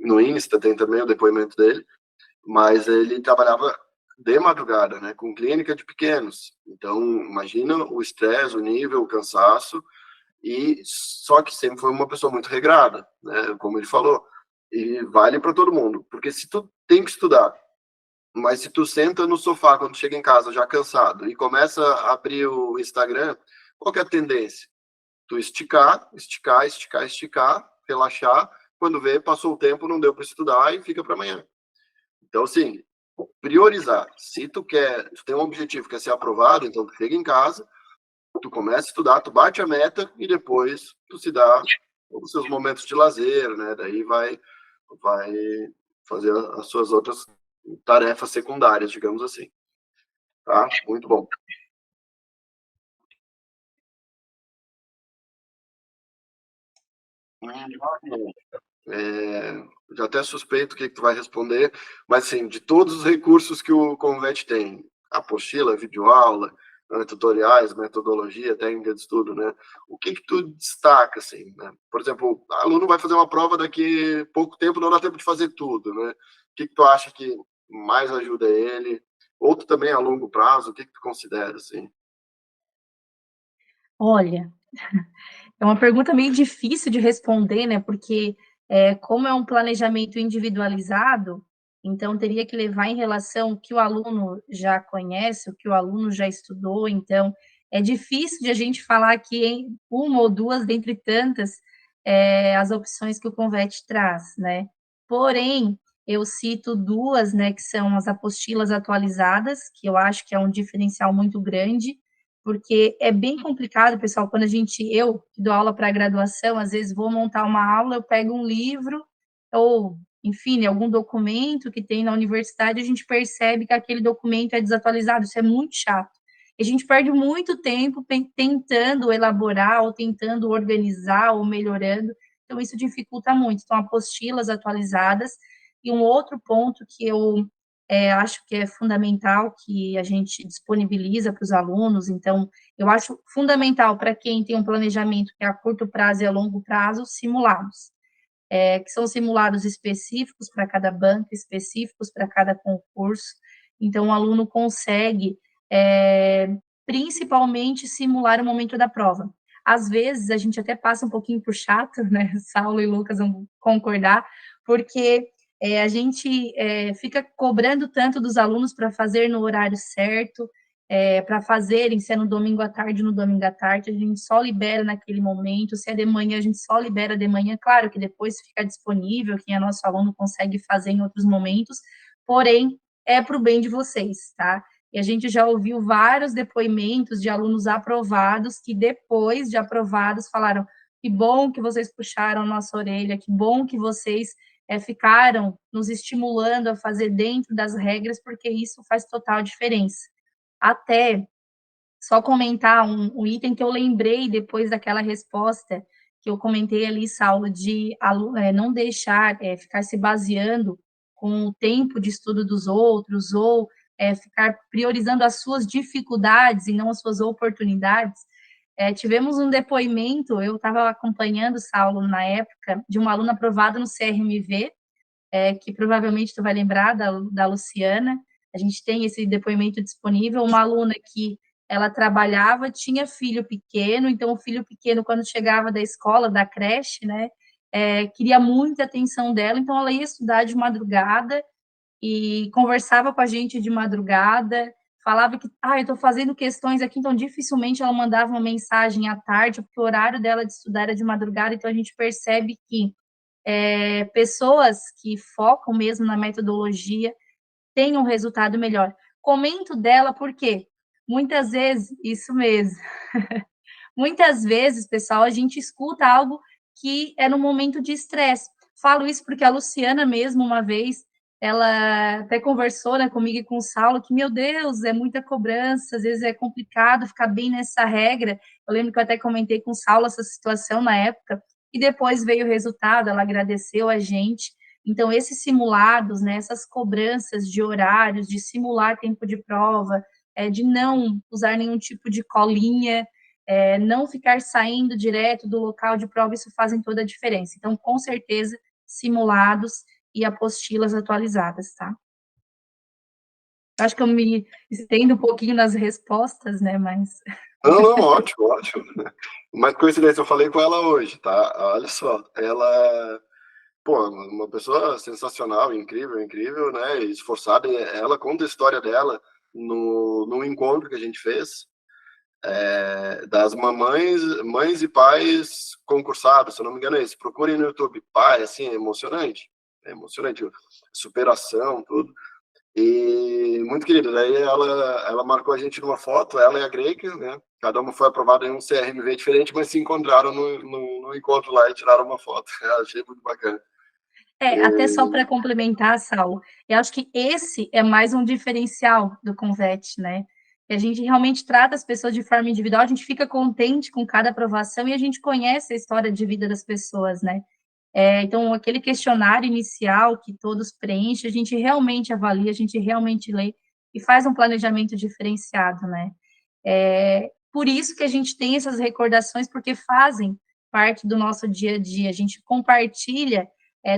no Insta tem também o depoimento dele, mas ele trabalhava de madrugada, né, com clínica de pequenos. Então, imagina o estresse, o nível, o cansaço, e só que sempre foi uma pessoa muito regrada, né, como ele falou. E vale para todo mundo, porque se tu tem que estudar, mas se tu senta no sofá quando chega em casa já cansado e começa a abrir o Instagram, qual que é a tendência? Tu esticar, esticar, esticar, esticar, relaxar, quando vê, passou o tempo, não deu para estudar e fica para amanhã. Então, assim, priorizar. Se tu tem um objetivo que é ser aprovado, então tu chega em casa, tu começa a estudar, tu bate a meta e depois tu se dá os seus momentos de lazer, né? Daí vai fazer as suas outras tarefas secundárias, digamos assim. Tá? Muito bom. Já até suspeito o que tu vai responder, mas assim, de todos os recursos que o Convete tem, apostila, videoaula, tutoriais, metodologia, técnica de estudo, né? O que tu destaca, assim, né? Por exemplo, o aluno vai fazer uma prova daqui a pouco tempo, não dá tempo de fazer tudo, né? O que tu acha que mais ajuda ele? Outro também a longo prazo, o que tu considera, assim? Olha, é uma pergunta meio difícil de responder, né, porque, como é um planejamento individualizado, então teria que levar em relação o que o aluno já conhece, o que o aluno já estudou, então é difícil de a gente falar aqui em uma ou duas dentre tantas, as opções que o Convete traz, né. Porém, eu cito 2, né, que são as apostilas atualizadas, que eu acho que é um diferencial muito grande, porque é bem complicado, pessoal, quando eu que dou aula para graduação, às vezes vou montar uma aula, eu pego um livro, ou, enfim, algum documento que tem na universidade, a gente percebe que aquele documento é desatualizado, isso é muito chato. A gente perde muito tempo tentando elaborar, ou tentando organizar, ou melhorando, então isso dificulta muito. Então, apostilas atualizadas, e um outro ponto que eu acho que é fundamental que a gente disponibiliza para os alunos, então, eu acho fundamental para quem tem um planejamento que é a curto prazo e a longo prazo, simulados, que são simulados específicos para cada banca, específicos para cada concurso, então o aluno consegue, principalmente, simular o momento da prova. Às vezes, a gente até passa um pouquinho por chato, né, Saulo e Lucas vão concordar, porque a gente fica cobrando tanto dos alunos para fazer no horário certo, para fazerem, se é no domingo à tarde, no domingo à tarde, a gente só libera naquele momento, se é de manhã, a gente só libera de manhã, claro que depois fica disponível, quem é nosso aluno consegue fazer em outros momentos, porém, é para o bem de vocês, tá? E a gente já ouviu vários depoimentos de alunos aprovados que depois de aprovados falaram: que bom que vocês puxaram nossa orelha, que bom que vocês ficaram nos estimulando a fazer dentro das regras, porque isso faz total diferença. Até só comentar um item que eu lembrei depois daquela resposta que eu comentei ali, Saulo, de não deixar, ficar se baseando com o tempo de estudo dos outros, ou ficar priorizando as suas dificuldades e não as suas oportunidades. Tivemos um depoimento, eu estava acompanhando, Saulo, na época, de uma aluna aprovada no CRMV, que provavelmente tu vai lembrar da Luciana. A gente tem esse depoimento disponível, uma aluna que ela trabalhava, tinha filho pequeno, então o filho pequeno, quando chegava da escola, da creche, né, queria muita atenção dela, então ela ia estudar de madrugada e conversava com a gente de madrugada, falava que, eu estou fazendo questões aqui, então dificilmente ela mandava uma mensagem à tarde, porque o horário dela de estudar era de madrugada, então a gente percebe que pessoas que focam mesmo na metodologia têm um resultado melhor. Comento dela porque muitas vezes, isso mesmo, muitas vezes, pessoal, a gente escuta algo que é no momento de estresse. Falo isso porque a Luciana mesmo, uma vez, ela até conversou, né, comigo e com o Saulo, que, meu Deus, é muita cobrança, às vezes é complicado ficar bem nessa regra. Eu lembro que eu até comentei com o Saulo essa situação na época, e depois veio o resultado, ela agradeceu a gente. Então, esses simulados, né, essas cobranças de horários, de simular tempo de prova, de não usar nenhum tipo de colinha, não ficar saindo direto do local de prova, isso fazem toda a diferença. Então, com certeza, simulados e apostilas atualizadas, tá? Acho que eu me estendo um pouquinho nas respostas, né, mas... Não, ótimo, ótimo. Mas coincidência, eu falei com ela hoje, tá? Olha só, ela, pô, uma pessoa sensacional, incrível, né? Esforçada. Ela conta a história dela no encontro que a gente fez, das mães e pais concursados, se eu não me engano é esse. Procurem no YouTube, pai, assim, é emocionante, superação, tudo. E muito querida, daí ela marcou a gente numa foto, ela e a Greca, né? Cada uma foi aprovada em um CRMV diferente, mas se encontraram no encontro lá e tiraram uma foto. Eu achei muito bacana. Até só para complementar, Saulo, eu acho que esse é mais um diferencial do Convet, né? Que a gente realmente trata as pessoas de forma individual, a gente fica contente com cada aprovação e a gente conhece a história de vida das pessoas, né? Então, aquele questionário inicial que todos preenchem, a gente realmente avalia, a gente realmente lê e faz um planejamento diferenciado, né? Por isso que a gente tem essas recordações, porque fazem parte do nosso dia a dia, a gente compartilha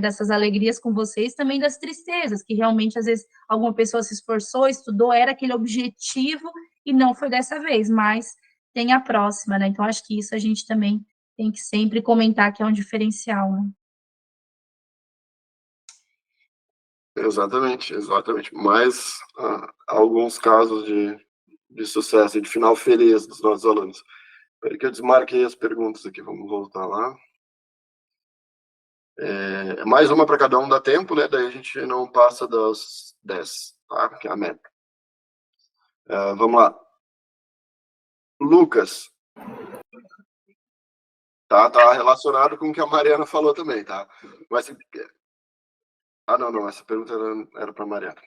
dessas alegrias com vocês, também das tristezas, que realmente, às vezes, alguma pessoa se esforçou, estudou, era aquele objetivo, e não foi dessa vez, mas tem a próxima, né? Então, acho que isso a gente também tem que sempre comentar que é um diferencial, né? Exatamente. Mas alguns casos de sucesso e de final feliz dos nossos alunos. Espera que eu desmarquei as perguntas aqui, vamos voltar lá. Mais uma para cada um dá tempo, né? Daí a gente não passa das 10, tá? Que é a meta. Vamos lá. Lucas, tá relacionado com o que a Mariana falou também, tá? Mas, não, essa pergunta era para Mariana.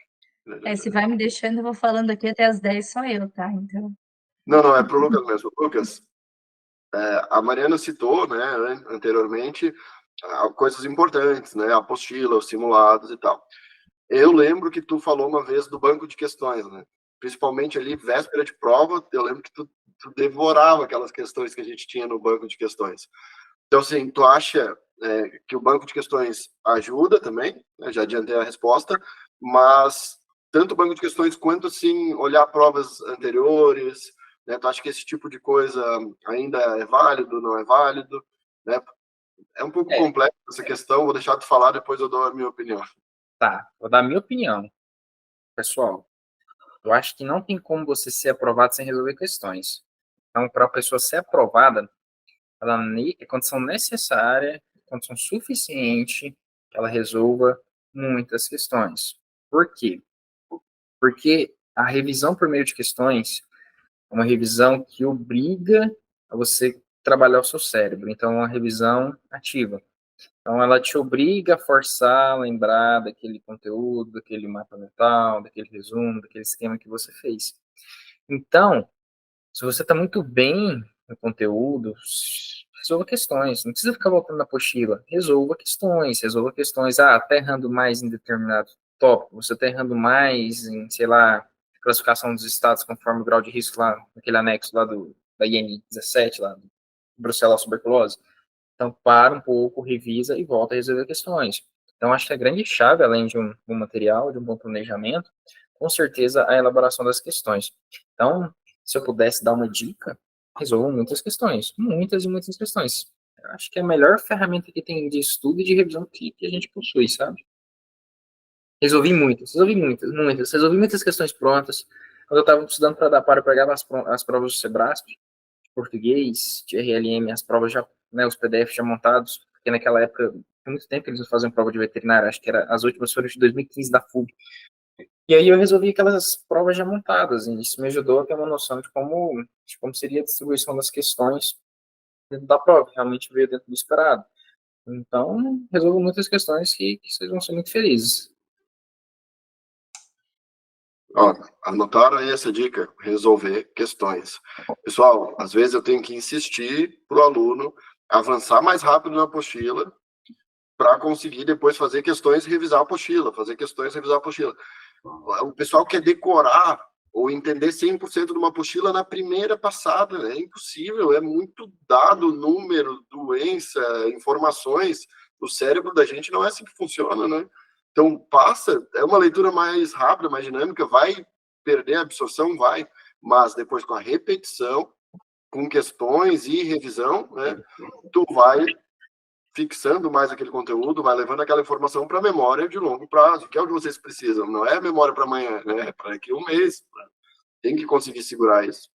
Se vai me deixando, eu vou falando aqui até as 10, só eu, tá? Então. Não, é para o Lucas mesmo. Lucas, a Mariana citou, né, anteriormente, coisas importantes, né, a apostila, os simulados e tal. Eu lembro que tu falou uma vez do banco de questões, né? Principalmente ali, véspera de prova, eu lembro que tu devorava aquelas questões que a gente tinha no banco de questões. Então, assim, tu acha que o banco de questões ajuda também, né? Já adiantei a resposta, mas tanto o banco de questões quanto, assim, olhar provas anteriores, né? Tu acha que esse tipo de coisa ainda é válido, não é válido, né? É um pouco complexo essa questão, vou deixar tu falar, depois eu dou a minha opinião. Tá, vou dar a minha opinião. Pessoal, eu acho que não tem como você ser aprovado sem resolver questões. Então, para a pessoa ser aprovada, ela é condição necessária, condição suficiente que ela resolva muitas questões. Por quê? Porque a revisão por meio de questões é uma revisão que obriga a você trabalhar o seu cérebro. Então, é uma revisão ativa. Então, ela te obriga a forçar a lembrar daquele conteúdo, daquele mapa mental, daquele resumo, daquele esquema que você fez. Então, se você está muito bem no conteúdo, resolva questões. Não precisa ficar voltando na apostila. Resolva questões, resolva questões. Ah, está errando mais em determinado tópico, você está errando mais em, sei lá, classificação dos estados conforme o grau de risco lá, naquele anexo lá da IN 17, lá do Bruxelas tuberculose. Então, para um pouco, revisa e volta a resolver questões. Então, acho que a grande chave, além de um bom material, de um bom planejamento, com certeza a elaboração das questões. Então, se eu pudesse dar uma dica, resolvam muitas questões. Muitas e muitas questões. Eu acho que é a melhor ferramenta que tem de estudo e de revisão que a gente possui, sabe? Resolvi muitas questões prontas. Quando eu estava estudando para dar para, eu pegava as provas do Sebrasp, português, de RLM, as provas já, né, os PDFs já montados, porque naquela época, há muito tempo que eles não faziam prova de veterinário, acho que as últimas foram de 2015 da FUB. E aí eu resolvi aquelas provas já montadas, e isso me ajudou a ter uma noção de como seria a distribuição das questões dentro da prova, realmente veio dentro do esperado. Então, resolvo muitas questões que vocês vão ser muito felizes. Ó, anotaram aí essa dica, resolver questões. Pessoal, às vezes eu tenho que insistir para o aluno avançar mais rápido na apostila para conseguir depois fazer questões e revisar a apostila, O pessoal quer decorar ou entender 100% de uma apostila na primeira passada. É impossível, é muito dado, número, doença, informações. O cérebro da gente não é assim que funciona, né? Então, é uma leitura mais rápida, mais dinâmica, vai perder a absorção, vai, mas depois com a repetição, com questões e revisão, né, tu vai fixando mais aquele conteúdo, vai levando aquela informação para a memória de longo prazo, que é o que vocês precisam, não é memória para amanhã, né, para daqui a um mês, tem que conseguir segurar isso.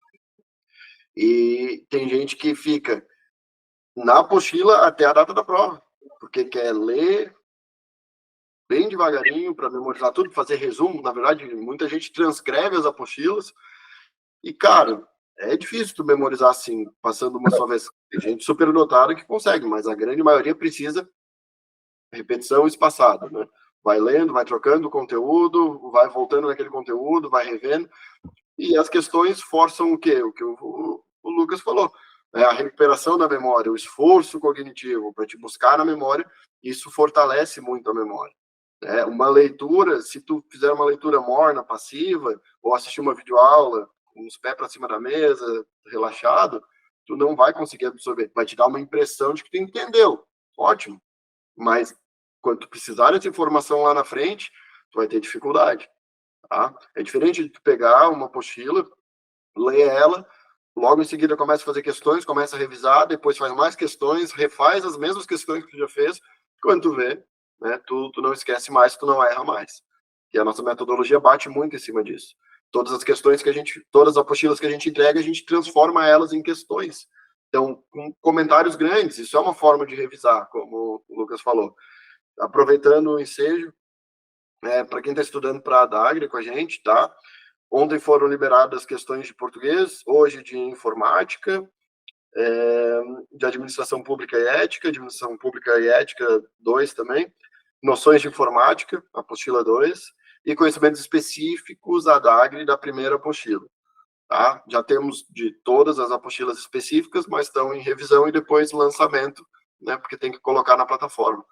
E tem gente que fica na apostila até a data da prova, porque quer ler bem devagarinho para memorizar tudo, fazer resumo. Na verdade, muita gente transcreve as apostilas e, cara, é difícil tu memorizar assim, passando uma só vez. Tem gente superdotada que consegue, mas a grande maioria precisa repetição espaçada, né? Vai lendo, vai trocando o conteúdo, vai voltando naquele conteúdo, vai revendo. E as questões forçam o quê? O que o Lucas falou. A recuperação da memória, o esforço cognitivo para te buscar na memória, isso fortalece muito a memória. Uma leitura, se tu fizer uma leitura morna, passiva, ou assistir uma videoaula com os pés para cima da mesa, relaxado, tu não vai conseguir absorver. Vai te dar uma impressão de que tu entendeu. Ótimo. Mas quando tu precisar dessa informação lá na frente, tu vai ter dificuldade. Tá? É diferente de tu pegar uma apostila, ler ela, logo em seguida começa a fazer questões, começa a revisar, depois faz mais questões, refaz as mesmas questões que tu já fez, quando tu vê, né, tu não esquece mais, tu não erra mais. E a nossa metodologia bate muito em cima disso. Todas as apostilas que a gente entrega, a gente transforma elas em questões. Então, com comentários grandes, isso é uma forma de revisar, como o Lucas falou. Aproveitando o ensejo, para quem está estudando para a DAGRE com a gente, tá? Ontem foram liberadas questões de português, hoje de informática, de administração pública e ética, administração pública e ética 2 também, noções de informática, apostila 2, e conhecimentos específicos, a DAGRE, da primeira apostila. Tá? Já temos de todas as apostilas específicas, mas estão em revisão e depois lançamento, né, porque tem que colocar na plataforma.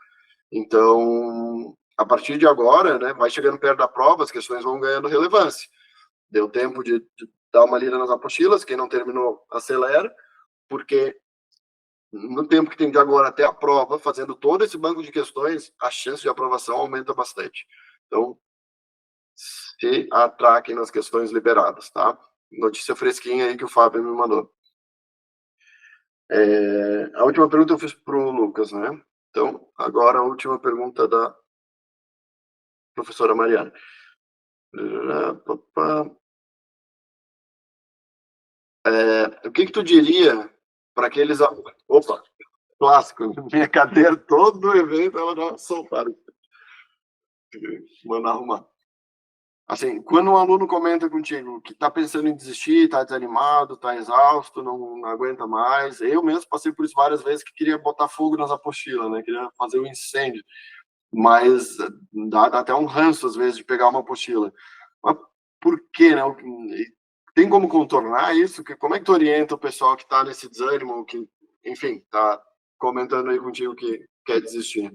Então, a partir de agora, né, vai chegando perto da prova, as questões vão ganhando relevância. Deu tempo de dar uma lida nas apostilas, quem não terminou, acelera, porque no tempo que tem de agora até a prova, fazendo todo esse banco de questões, a chance de aprovação aumenta bastante. Então, se atraquem nas questões liberadas, tá? Notícia fresquinha aí que o Fábio me mandou. A última pergunta eu fiz para o Lucas, né? Então, agora a última pergunta da professora Mariana. O que tu diria para aqueles... Opa, clássico, minha cadeira, todo evento, ela já soltaram. Manda arrumar. Assim, quando um aluno comenta contigo que está pensando em desistir, está desanimado, está exausto, não aguenta mais, eu mesmo passei por isso várias vezes, que queria botar fogo nas apostilas, né? Queria fazer um incêndio, mas dá até um ranço às vezes de pegar uma apostila. Mas por quê, né? Tem como contornar isso? Como é que tu orienta o pessoal que está nesse desânimo, que, enfim, está comentando aí contigo que quer desistir?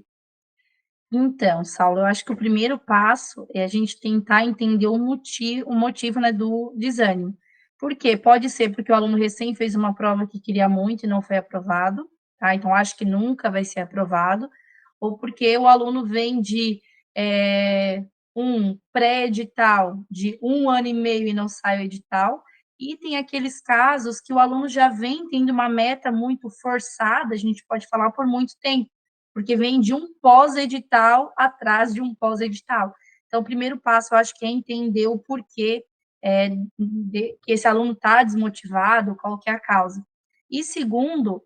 Então, Saulo, eu acho que o primeiro passo é a gente tentar entender o motivo, né, do desânimo. Por quê? Pode ser porque o aluno recém fez uma prova que queria muito e não foi aprovado, tá? Então, acho que nunca vai ser aprovado, ou porque o aluno vem de um pré-edital de 1 ano e meio e não sai o edital, e tem aqueles casos que o aluno já vem tendo uma meta muito forçada, a gente pode falar por muito tempo, porque vem de um pós-edital atrás de um pós-edital. Então, o primeiro passo, eu acho que é entender o porquê que esse aluno está desmotivado, qual que é a causa. E segundo,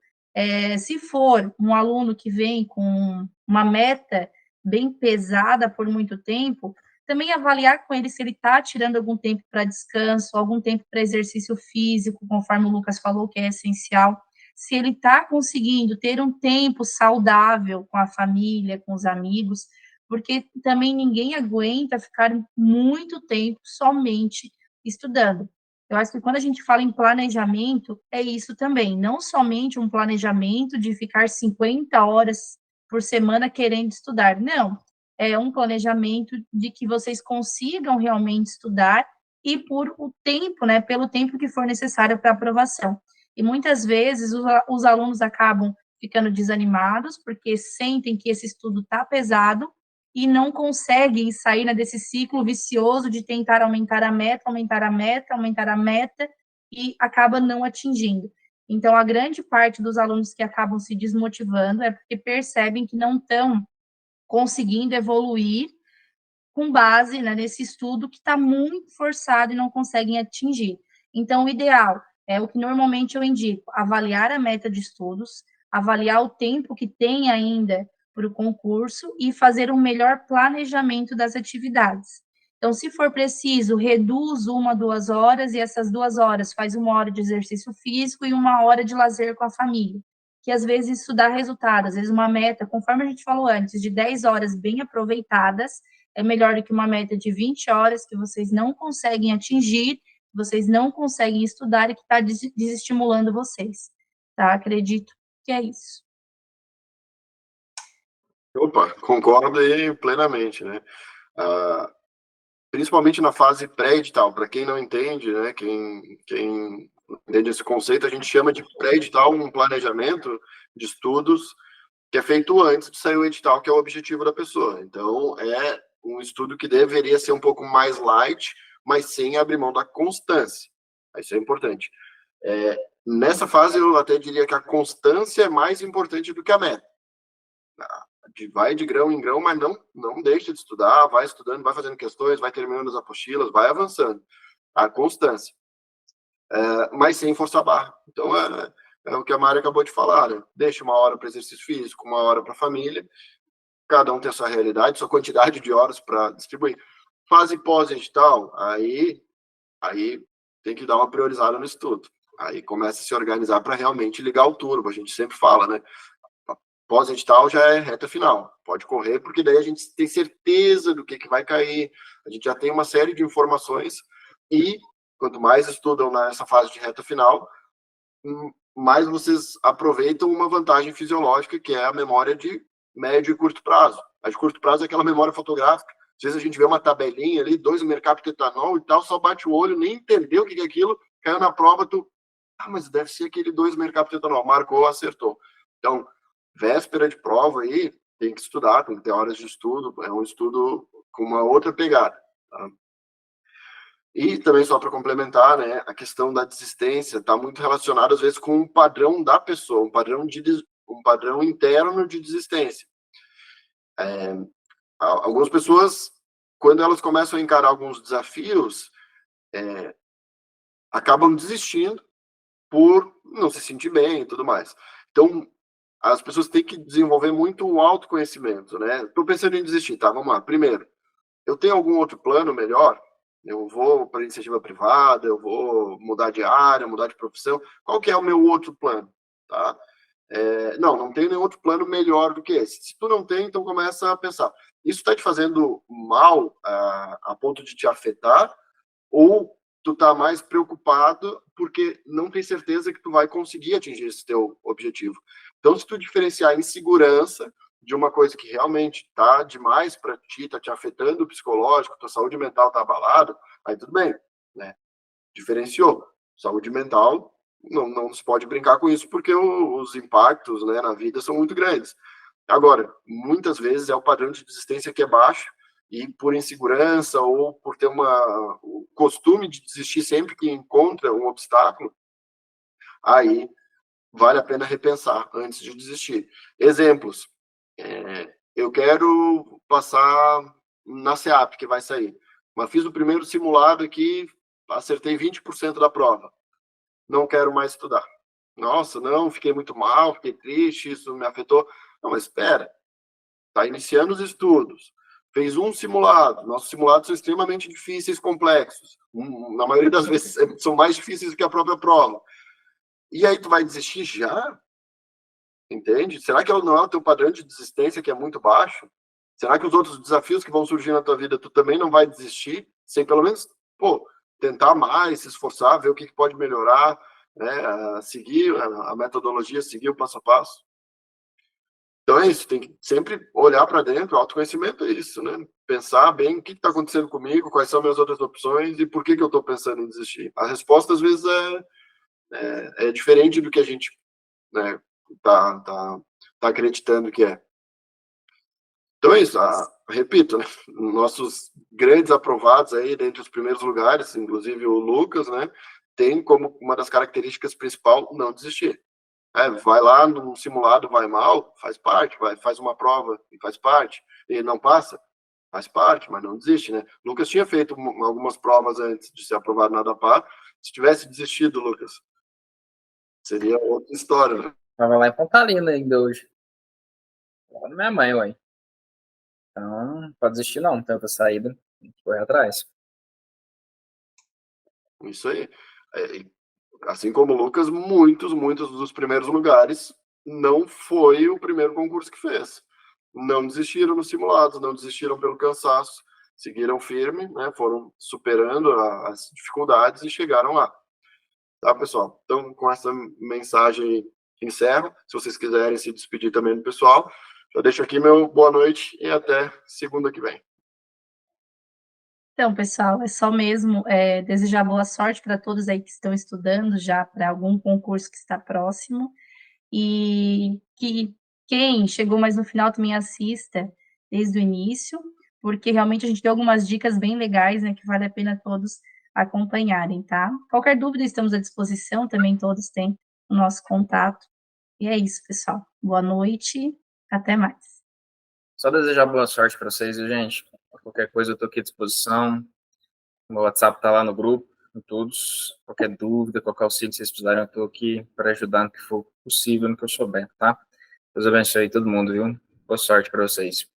se for um aluno que vem com uma meta bem pesada por muito tempo, também avaliar com ele se ele está tirando algum tempo para descanso, algum tempo para exercício físico, conforme o Lucas falou, que é essencial, se ele está conseguindo ter um tempo saudável com a família, com os amigos, porque também ninguém aguenta ficar muito tempo somente estudando. Eu acho que quando a gente fala em planejamento, é isso também, não somente um planejamento de ficar 50 horas por semana querendo estudar, não, é um planejamento de que vocês consigam realmente estudar e por o tempo, né, pelo tempo que for necessário para aprovação. E muitas vezes os alunos acabam ficando desanimados porque sentem que esse estudo está pesado e não conseguem sair, né, desse ciclo vicioso de tentar aumentar a meta, aumentar a meta, aumentar a meta, e acaba não atingindo. Então, a grande parte dos alunos que acabam se desmotivando é porque percebem que não estão conseguindo evoluir com base, né, nesse estudo que está muito forçado e não conseguem atingir. Então, o ideal é o que normalmente eu indico: avaliar a meta de estudos, avaliar o tempo que tem ainda para o concurso e fazer um melhor planejamento das atividades. Então, se for preciso, reduz 1, 2 horas, e essas 2 horas faz 1 hora de exercício físico e 1 hora de lazer com a família, que às vezes isso dá resultado. Às vezes uma meta, conforme a gente falou antes, de 10 horas bem aproveitadas, é melhor do que uma meta de 20 horas que vocês não conseguem atingir, vocês não conseguem estudar e que está desestimulando vocês, tá? Acredito que é isso. Opa, concordo aí plenamente, né? Principalmente na fase pré-edital, para quem não entende, né? Quem entende esse conceito, a gente chama de pré-edital um planejamento de estudos que é feito antes de sair o edital, que é o objetivo da pessoa. Então, é um estudo que deveria ser um pouco mais light, mas sem abrir mão da constância. Isso é importante. Nessa fase, eu até diria que a constância é mais importante do que a meta. Vai de grão em grão, mas não deixa de estudar, vai estudando, vai fazendo questões, vai terminando as apostilas, vai avançando. A constância. Mas sem forçar a barra. Então, é o que a Mari acabou de falar, né? Deixa 1 hora para exercício físico, 1 hora para família, cada um tem a sua realidade, sua quantidade de horas para distribuir. Fase pós-edital, aí aí tem que dar uma priorizada no estudo. Aí começa a se organizar para realmente ligar o turbo. A gente sempre fala, né? Pós-edital já é reta final. Pode correr, porque daí a gente tem certeza do que vai cair. A gente já tem uma série de informações e quanto mais estudam nessa fase de reta final, mais vocês aproveitam uma vantagem fisiológica, que é a memória de médio e curto prazo. A de curto prazo é aquela memória fotográfica. Às vezes a gente vê uma tabelinha ali, 2 mercaptoetanol e tal, só bate o olho, nem entendeu o que é aquilo, caiu na prova, mas deve ser aquele 2 mercaptoetanol, marcou, acertou. Então, véspera de prova aí, tem que estudar, tem que ter horas de estudo, é um estudo com uma outra pegada. Tá? E também, só para complementar, né, a questão da desistência está muito relacionada, às vezes, com um padrão da pessoa, um padrão interno de desistência. Algumas pessoas, quando elas começam a encarar alguns desafios, acabam desistindo por não se sentir bem e tudo mais. Então, as pessoas têm que desenvolver muito o autoconhecimento, né? Estou pensando em desistir, tá? Vamos lá. Primeiro, eu tenho algum outro plano melhor? Eu vou para iniciativa privada, eu vou mudar de área, mudar de profissão. Qual que é o meu outro plano? Tá? Não tenho nenhum outro plano melhor do que esse. Se tu não tem, então começa a pensar. Isso está te fazendo mal a ponto de te afetar? Ou tu tá mais preocupado porque não tem certeza que tu vai conseguir atingir esse teu objetivo? Então, se tu diferenciar insegurança de uma coisa que realmente tá demais para ti, tá te afetando o psicológico, tua saúde mental tá abalada, aí tudo bem, né? Diferenciou. Saúde mental, não se pode brincar com isso, porque os impactos, né, na vida são muito grandes. Agora, muitas vezes é o padrão de desistência que é baixo, e por insegurança ou por ter o costume de desistir sempre que encontra um obstáculo, aí vale a pena repensar antes de desistir. Exemplos. Eu quero passar na SEAP, que vai sair. Mas fiz o primeiro simulado aqui, acertei 20% da prova. Não quero mais estudar. Nossa, não, fiquei muito mal, fiquei triste, isso me afetou. Não, mas espera. Está iniciando os estudos. Fez um simulado. Nossos simulados são extremamente difíceis, complexos. Na maioria das vezes são mais difíceis do que a própria prova. E aí tu vai desistir já? Entende? Será que não é o teu padrão de desistência que é muito baixo? Será que os outros desafios que vão surgir na tua vida, tu também não vai desistir? Sem pelo menos, tentar mais, se esforçar, ver o que pode melhorar, né? Seguir a metodologia, seguir o passo a passo. Então é isso, tem que sempre olhar para dentro. O autoconhecimento é isso, né? Pensar bem o que está acontecendo comigo, quais são minhas outras opções e por que eu estou pensando em desistir. A resposta, às vezes, é diferente do que a gente, né, tá acreditando que é. Então é isso, repito, né? Nossos grandes aprovados aí, dentre os primeiros lugares, inclusive o Lucas, né, tem como uma das características principais não desistir. Vai lá no simulado, vai mal, faz parte, faz uma prova e faz parte, e não passa, faz parte, mas não desiste, né? Lucas tinha feito algumas provas antes de ser aprovado na ADAPA. Se tivesse desistido, Lucas, seria outra história, né? Tava lá em Pontalina ainda hoje. Lá na minha mãe, ué. Então, não pode desistir não, tem outra saída, tem que correr atrás. Isso aí. Assim como o Lucas, muitos dos primeiros lugares não foi o primeiro concurso que fez. Não desistiram nos simulados, não desistiram pelo cansaço, seguiram firme, né, foram superando as dificuldades e chegaram lá. Tá, pessoal? Então, com essa mensagem, encerro. Se vocês quiserem se despedir também do pessoal, eu deixo aqui meu boa noite e até segunda que vem. Então, pessoal, é só mesmo desejar boa sorte para todos aí que estão estudando já para algum concurso que está próximo e que quem chegou mais no final também assista desde o início, porque realmente a gente deu algumas dicas bem legais, né, que vale a pena todos acompanharem, tá? Qualquer dúvida, estamos à disposição, também todos têm o nosso contato. E é isso, pessoal. Boa noite, até mais. Só desejar boa sorte para vocês, viu, gente? Qualquer coisa eu tô aqui à disposição. Meu WhatsApp tá lá no grupo, com todos. Qualquer dúvida, qualquer auxílio que vocês precisarem, eu tô aqui para ajudar no que for possível, no que eu souber, tá? Deus abençoe todo mundo, viu? Boa sorte para vocês.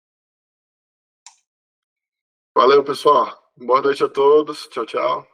Valeu, pessoal. Boa noite a todos. Tchau, tchau.